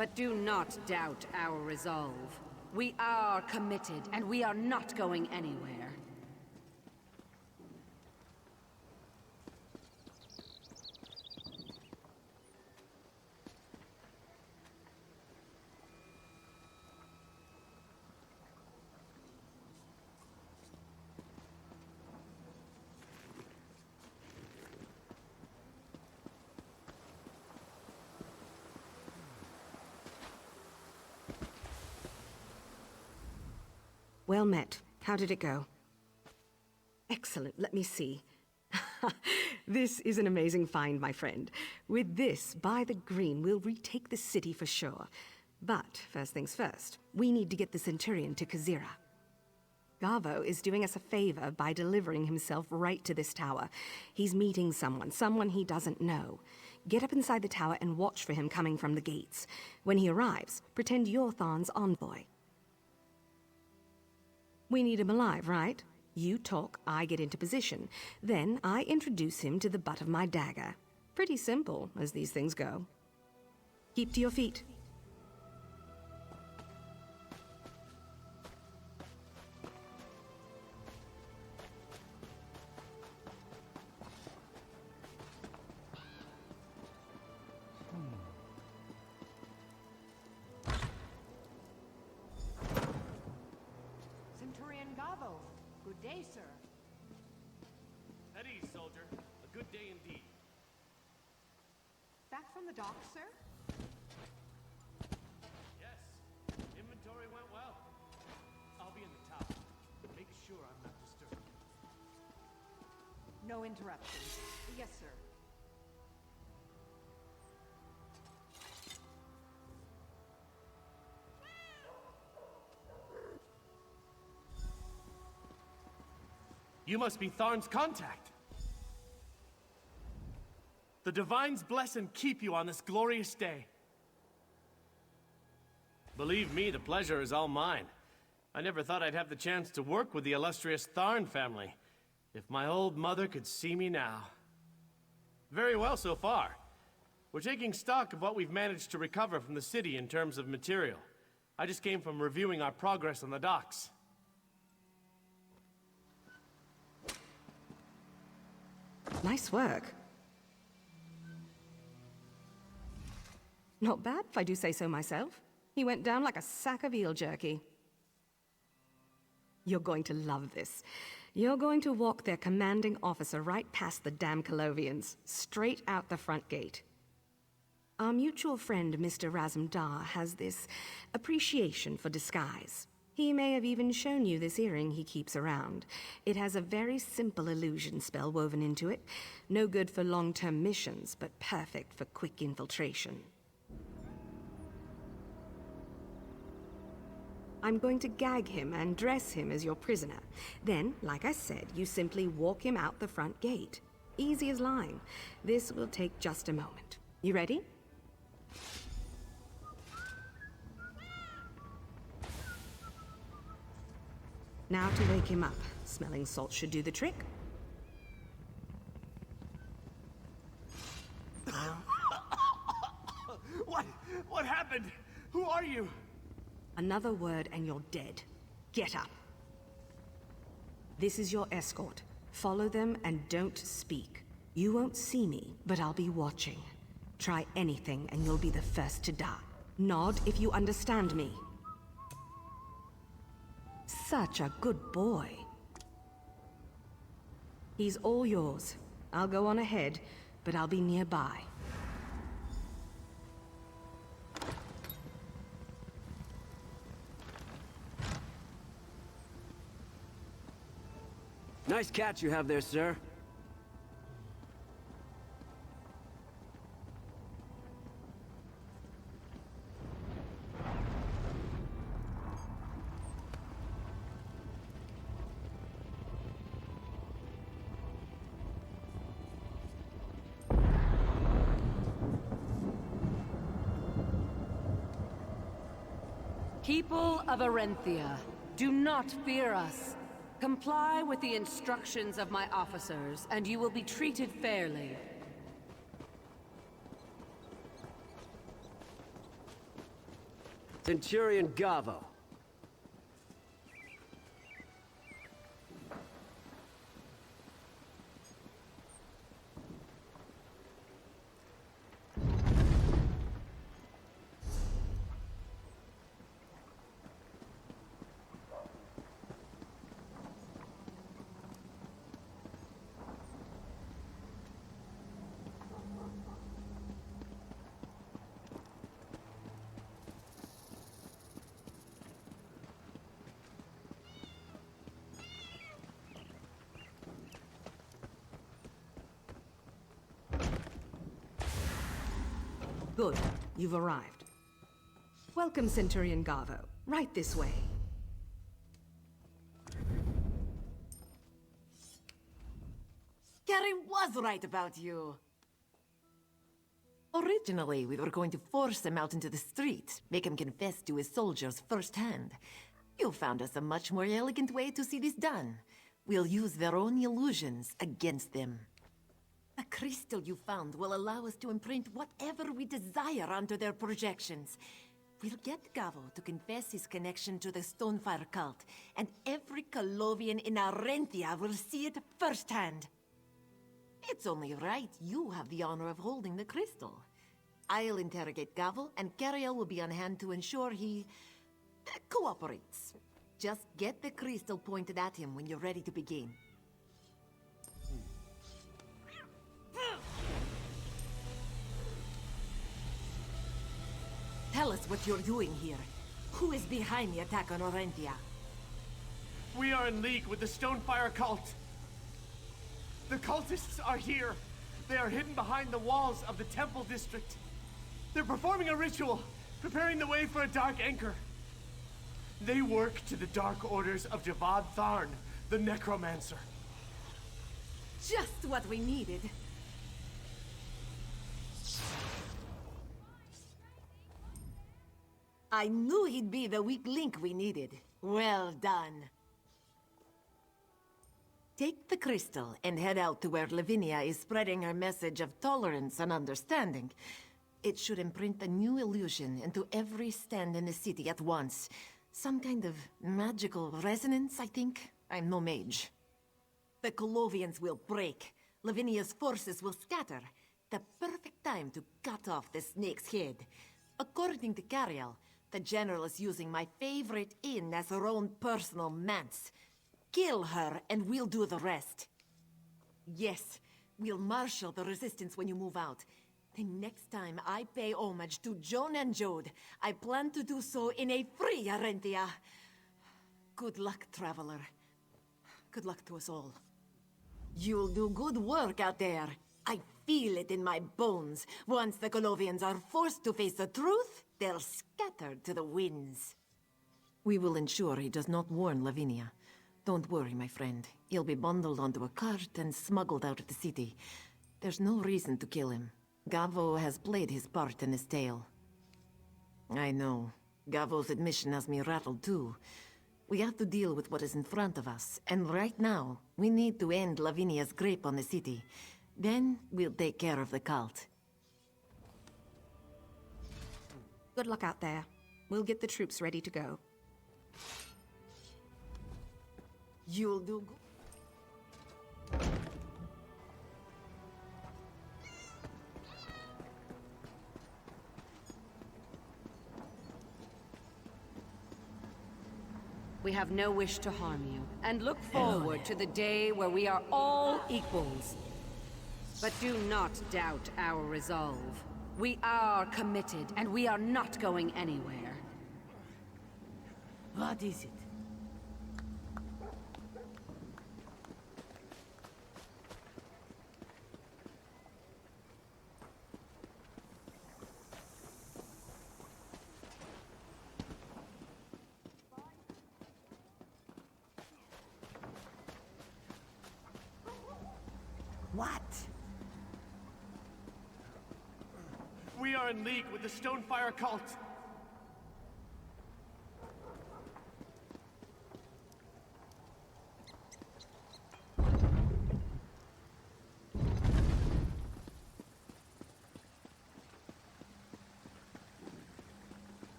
But do not doubt our resolve. We are committed, and we are not going anywhere. Well met. How did it go? Excellent. Let me see. This is an amazing find, my friend. With this, by the green, we'll retake the city for sure. But, first things first, we need to get the Centurion to Kazira. Gavo is doing us a favor by delivering himself right to this tower. He's meeting someone he doesn't know. Get up inside the tower and watch for him coming from the gates. When he arrives, pretend you're Tharn's envoy. We need him alive, right? You talk, I get into position. Then I introduce him to the butt of my dagger. Pretty simple, as these things go. Keep to your feet. Centurion Gavo. Good day, sir. At ease, soldier. A good day indeed. Back from the dock, sir? Yes. Inventory went well. I'll be in the tower. Make sure I'm not disturbed. No interruptions. Yes, sir. You must be Tharn's contact. The Divines bless and keep you on this glorious day. Believe me, the pleasure is all mine. I never thought I'd have the chance to work with the illustrious Tharn family. If my old mother could see me now. Very well so far. We're taking stock of what we've managed to recover from the city in terms of material. I just came from reviewing our progress on the docks. Nice work. Not bad, if I do say so myself. He went down like a sack of eel jerky. You're going to love this. You're going to walk their commanding officer right past the damn Colovians, straight out the front gate. Our mutual friend, Mr. Razumdar, has this appreciation for disguise. He may have even shown you this earring he keeps around. It has a very simple illusion spell woven into it. No good for long-term missions, but perfect for quick infiltration. I'm going to gag him and dress him as your prisoner. Then, like I said, you simply walk him out the front gate. Easy as lime. This will take just a moment. You ready? Now to wake him up. Smelling salt should do the trick. What happened? Who are you? Another word and you're dead. Get up. This is your escort. Follow them and don't speak. You won't see me, but I'll be watching. Try anything and you'll be the first to die. Nod if you understand me. Such a good boy. He's all yours. I'll go on ahead, but I'll be nearby. Nice catch you have there, sir. People of Arenthia, do not fear us. Comply with the instructions of my officers, and you will be treated fairly. Centurion Gavo. Good. You've arrived. Welcome, Centurion Gavo. Right this way. Gary was right about you. Originally, we were going to force him out into the street, make him confess to his soldiers firsthand. You found us a much more elegant way to see this done. We'll use their own illusions against them. The crystal you found will allow us to imprint whatever we desire onto their projections. We'll get Gavo to confess his connection to the Stonefire cult, and every Colovian in Arentia will see it firsthand. It's only right you have the honor of holding the crystal. I'll interrogate Gavo, and Cariel will be on hand to ensure he cooperates. Just get the crystal pointed at him when you're ready to begin. Tell us what you're doing here. Who is behind the attack on Orentia? We are in league with the Stonefire cult. The cultists are here. They are hidden behind the walls of the temple district. They're performing a ritual, preparing the way for a dark anchor. They work to the dark orders of Javad Tharn, the necromancer. Just what we needed. I knew he'd be the weak link we needed. Well done. Take the crystal and head out to where Lavinia is spreading her message of tolerance and understanding. It should imprint a new illusion into every stand in the city at once. Some kind of magical resonance, I think. I'm no mage. The Colovians will break. Lavinia's forces will scatter. The perfect time to cut off the snake's head. According to Cariel, the general is using my favorite inn as her own personal manse. Kill her, and we'll do the rest. Yes, we'll marshal the resistance when you move out. The next time I pay homage to Joan and Jode, I plan to do so in a free Arentia. Good luck, traveler. Good luck to us all. You'll do good work out there. I feel it in my bones. Once the Colovians are forced to face the truth, they'll scatter to the winds. We will ensure he does not warn Lavinia. Don't worry, my friend. He'll be bundled onto a cart and smuggled out of the city. There's no reason to kill him. Gavo has played his part in this tale. I know. Gavo's admission has me rattled too. We have to deal with what is in front of us, and right now, we need to end Lavinia's grip on the city. Then, we'll take care of the cult. Good luck out there. We'll get the troops ready to go. You'll do good. We have no wish to harm you, and look forward to the day where we are all equals. But do not doubt our resolve. We are committed, and we are not going anywhere. What is it? What? We are in league with the Stonefire cult.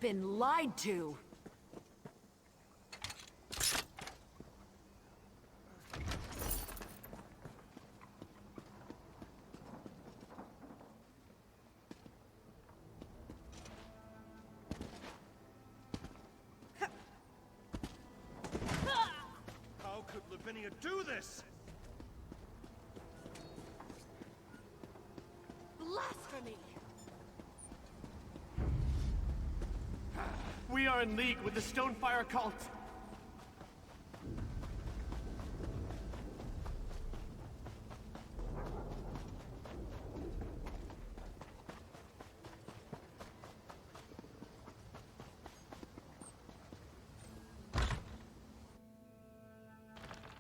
been lied to. How could Lavinia do this? Blasphemy! We are in league with the Stonefire cult.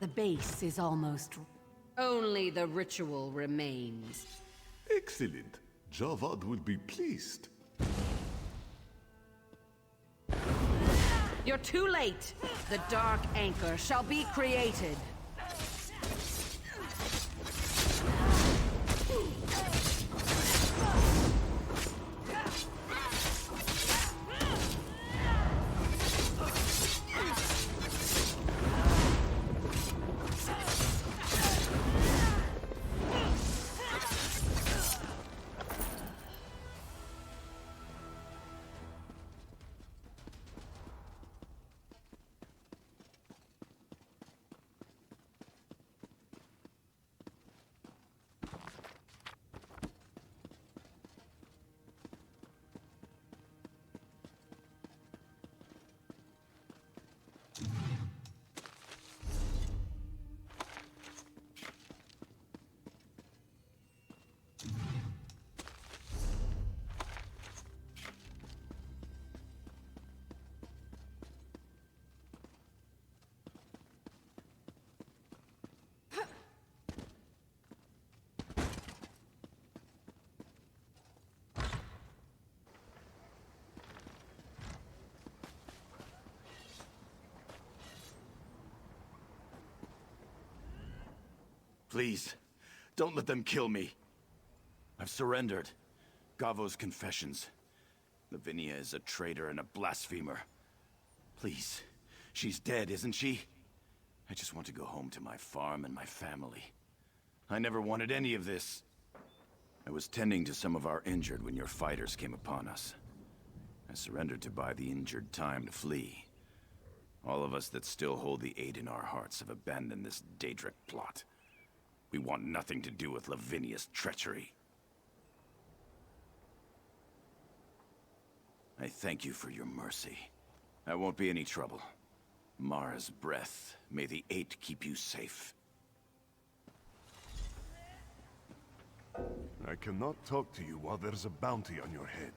The base is almost... Only the ritual remains. Excellent. Javad will be pleased. You're too late! The Dark Anchor shall be created! Please, don't let them kill me. I've surrendered. Gavo's confessions. Lavinia is a traitor and a blasphemer. Please, she's dead, isn't she? I just want to go home to my farm and my family. I never wanted any of this. I was tending to some of our injured when your fighters came upon us. I surrendered to buy the injured time to flee. All of us that still hold the aid in our hearts have abandoned this Daedric plot. We want nothing to do with Lavinia's treachery. I thank you for your mercy. I won't be any trouble. Mara's breath, may the Eight keep you safe. I cannot talk to you while there's a bounty on your head.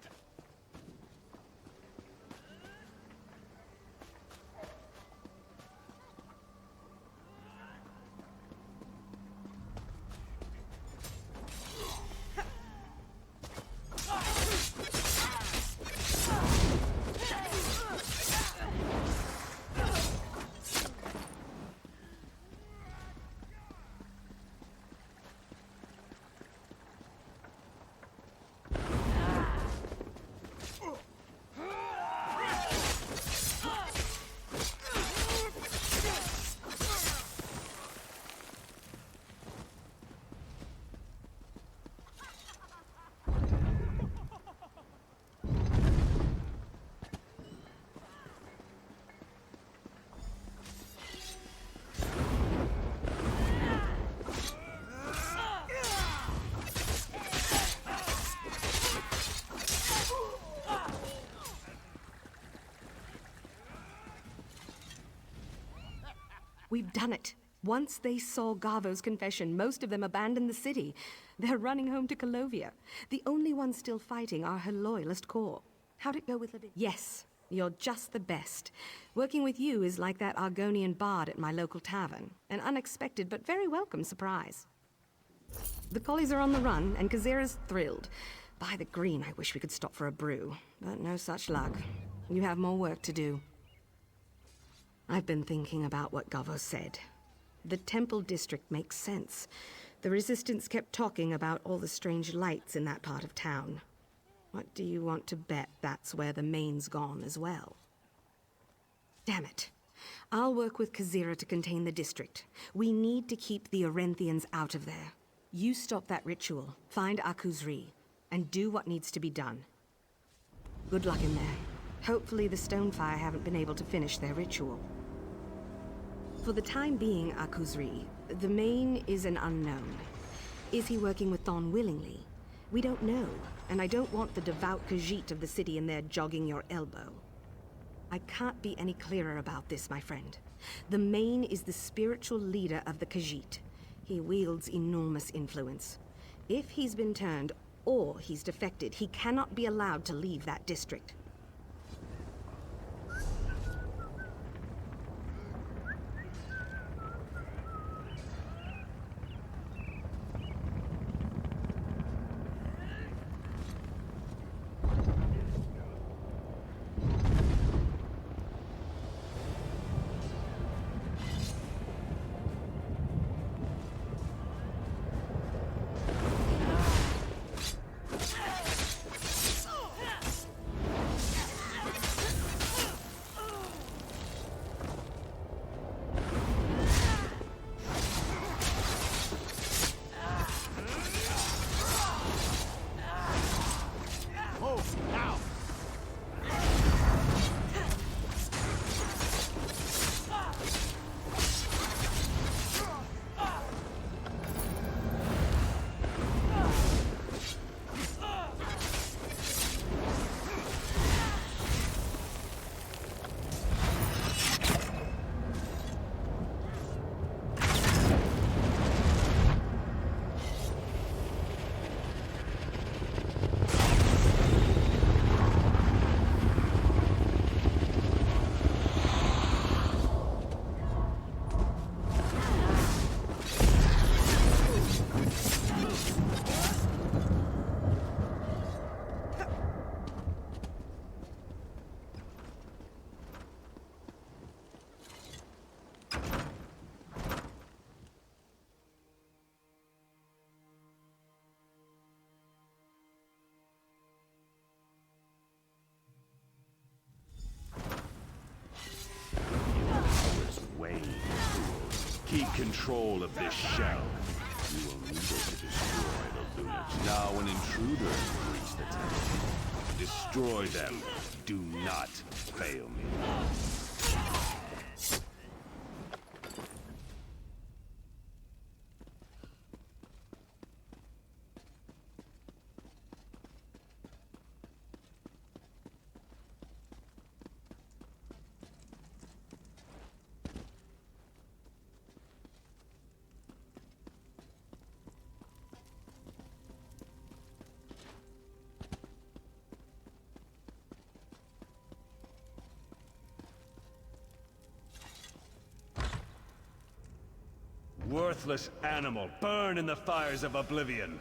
We've done it. Once they saw Gavo's confession, most of them abandoned the city. They're running home to Calovia. The only ones still fighting are her loyalist core. How'd it go with Lavinia? Yes, you're just the best. Working with you is like that Argonian bard at my local tavern. An unexpected but very welcome surprise. The collies are on the run, and Kazira's thrilled. By the green, I wish we could stop for a brew, but no such luck. You have more work to do. I've been thinking about what Gavo said. The Temple District makes sense. The Resistance kept talking about all the strange lights in that part of town. What do you want to bet that's where the main's gone as well? Damn it. I'll work with Kazira to contain the district. We need to keep the Orenthians out of there. You stop that ritual, find Akuzri, and do what needs to be done. Good luck in there. Hopefully the Stonefire haven't been able to finish their ritual. For the time being, Akuzri, the main is an unknown. Is he working with Thon willingly? We don't know, and I don't want the devout Khajiit of the city in there jogging your elbow. I can't be any clearer about this, my friend. The main is the spiritual leader of the Khajiit. He wields enormous influence. If he's been turned, or he's defected, he cannot be allowed to leave that district. Keep control of this shell. You will need it to destroy the lunatics. Now an intruder has reached the temple. Destroy them. Do not fail me. Worthless animal, burn in the fires of oblivion!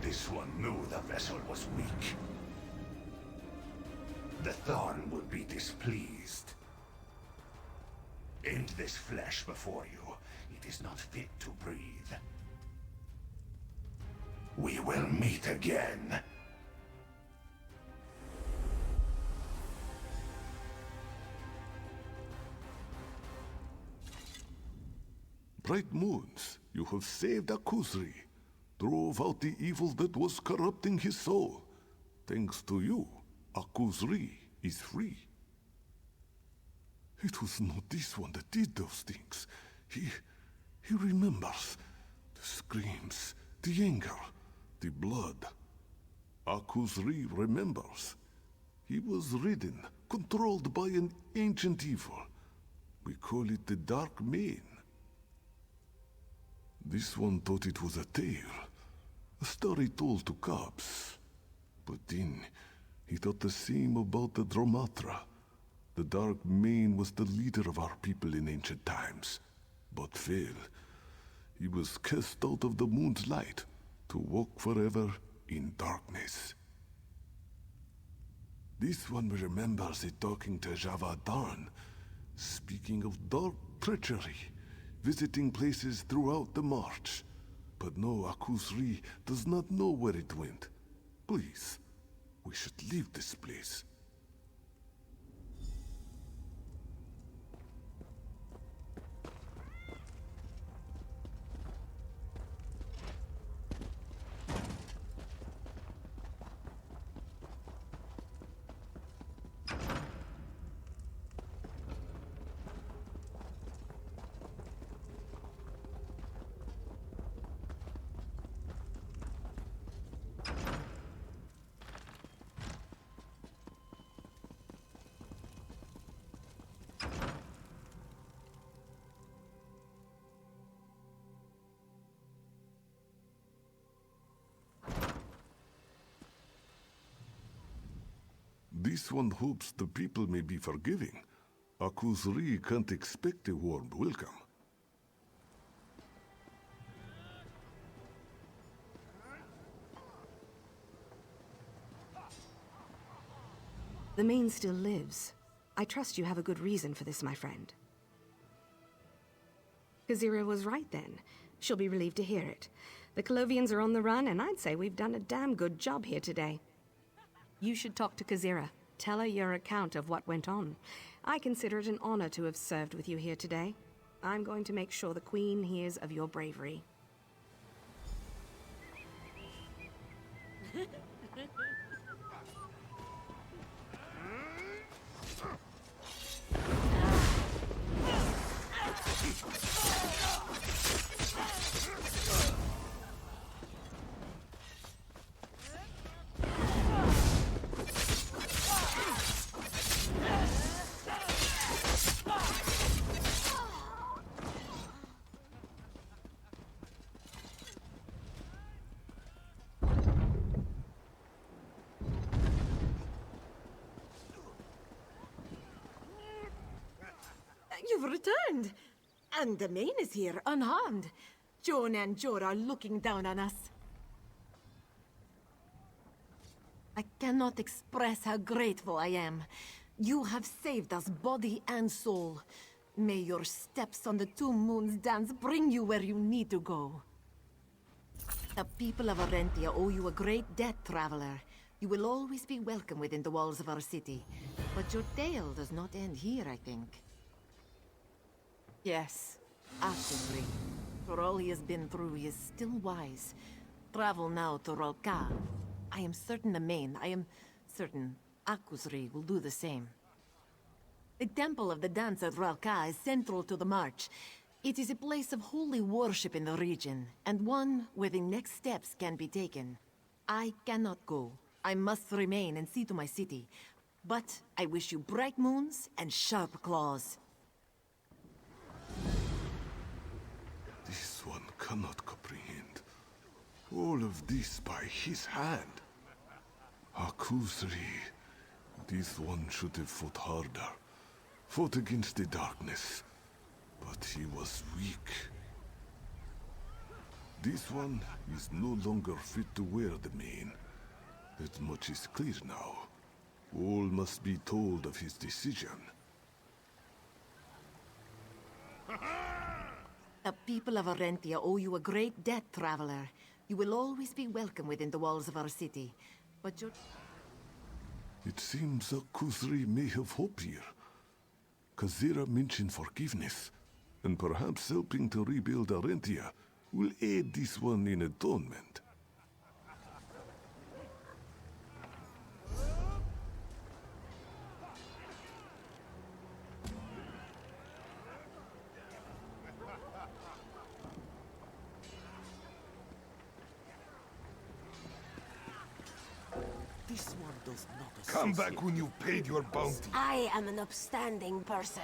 This one knew the vessel was weak. The Thorn will be displeased. End this flesh before you. It is not fit to breathe. We will meet again. Bright moons, you have saved Akuzri, drove out the evil that was corrupting his soul. Thanks to you, Akuzri is free. It was not this one that did those things. He remembers. The screams, the anger, the blood. Akuzri remembers. He was ridden, controlled by an ancient evil. We call it the Dark Mane. This one thought it was a tale, a story told to cops. But then, he thought the same about the Dromatra. The Dark Mane was the leader of our people in ancient times, but failed. He was cast out of the moon's light to walk forever in darkness. This one remembers it talking to Javadarn, speaking of dark treachery, visiting places throughout the march. But no, Akuzri does not know where it went. Please, we should leave this place. This one hopes the people may be forgiving. Akuzri can't expect a warm welcome. The Mane still lives. I trust you have a good reason for this, my friend. Kazira was right then. She'll be relieved to hear it. The Colovians are on the run, and I'd say we've done a damn good job here today. You should talk to Kazira. Tell her your account of what went on. I consider it an honor to have served with you here today. I'm going to make sure the Queen hears of your bravery. You've returned! And the Mane is here, unharmed. Joan and Jor are looking down on us. I cannot express how grateful I am. You have saved us body and soul. May your steps on the Two Moons dance bring you where you need to go. The people of Orentia owe you a great debt, traveler. You will always be welcome within the walls of our city. But your tale does not end here, I think. Yes, absolutely. For all he has been through, he is still wise. Travel now to Rolka. I am certain the Mane, I am certain Akuzri will do the same. The Temple of the Dance at Rolka is central to the march. It is a place of holy worship in the region, and one where the next steps can be taken. I cannot go. I must remain and see to my city. But I wish you bright moons and sharp claws. This one cannot comprehend. All of this by his hand. Akuzri, this one should have fought harder. Fought against the darkness. But he was weak. This one is no longer fit to wear the mane. That much is clear now. All must be told of his decision. The people of Orentia owe you a great debt, traveler. You will always be welcome within the walls of our city, but your... It seems that Khuzri may have hope here. Khazira mentioned forgiveness, and perhaps helping to rebuild Arentia will aid this one in atonement. This one does not Come back when you've paid your bounty. I am an upstanding person.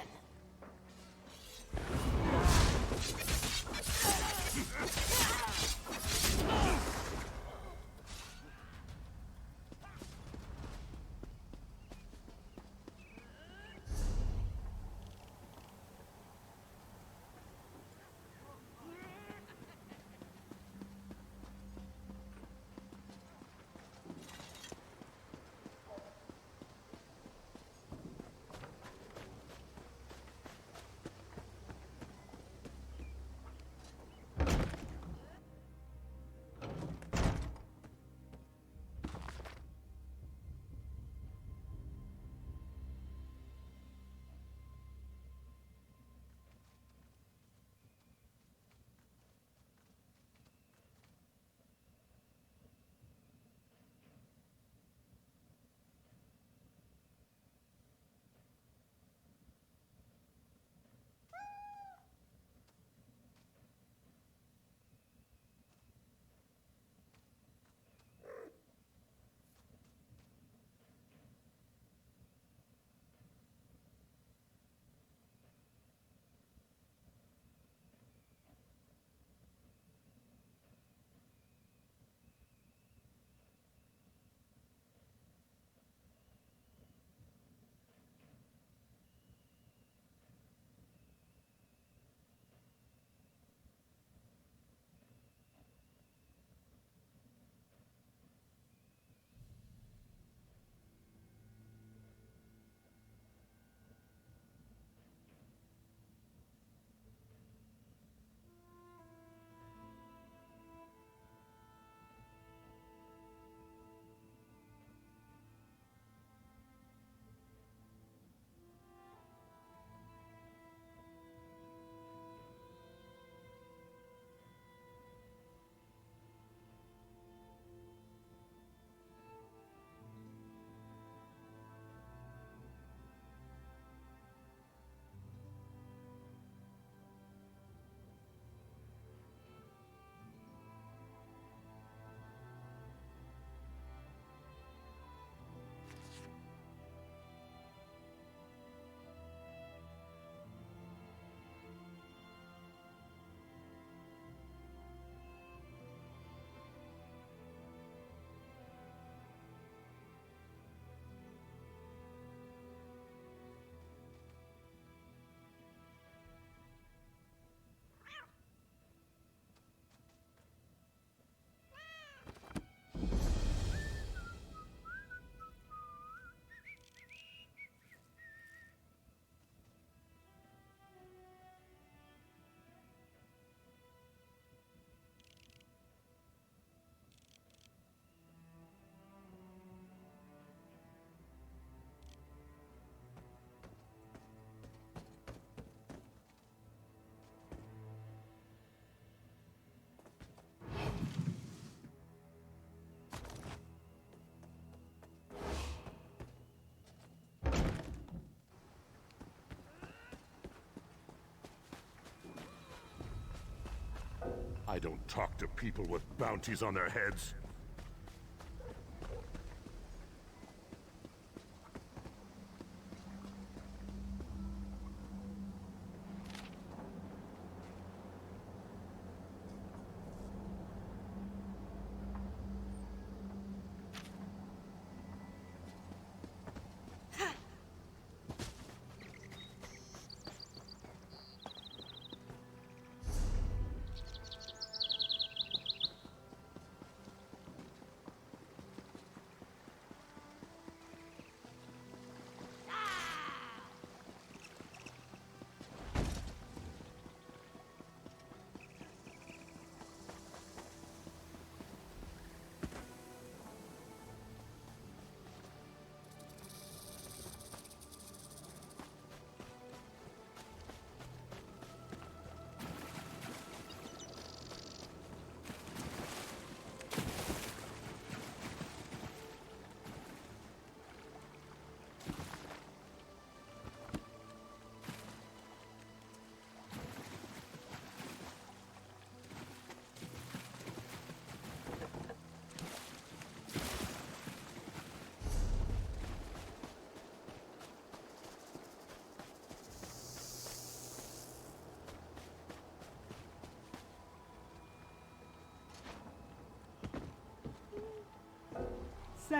I don't talk to people with bounties on their heads.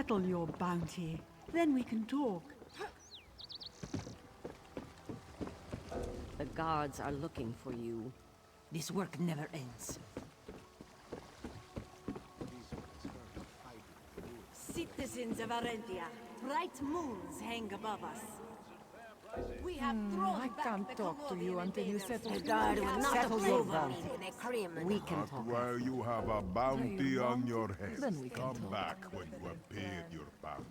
settle your bounty. Then we can talk. The gods are looking for you. This work never ends. Citizens of Arentia, bright moons hang above us. We have thrown I back can't the talk to you until you settle. The guard will not Settle your approve of bounty. me, they criminal. We can talk. Where you have a bounty on your head. Then we can Come talk. back when you have paid your bounty.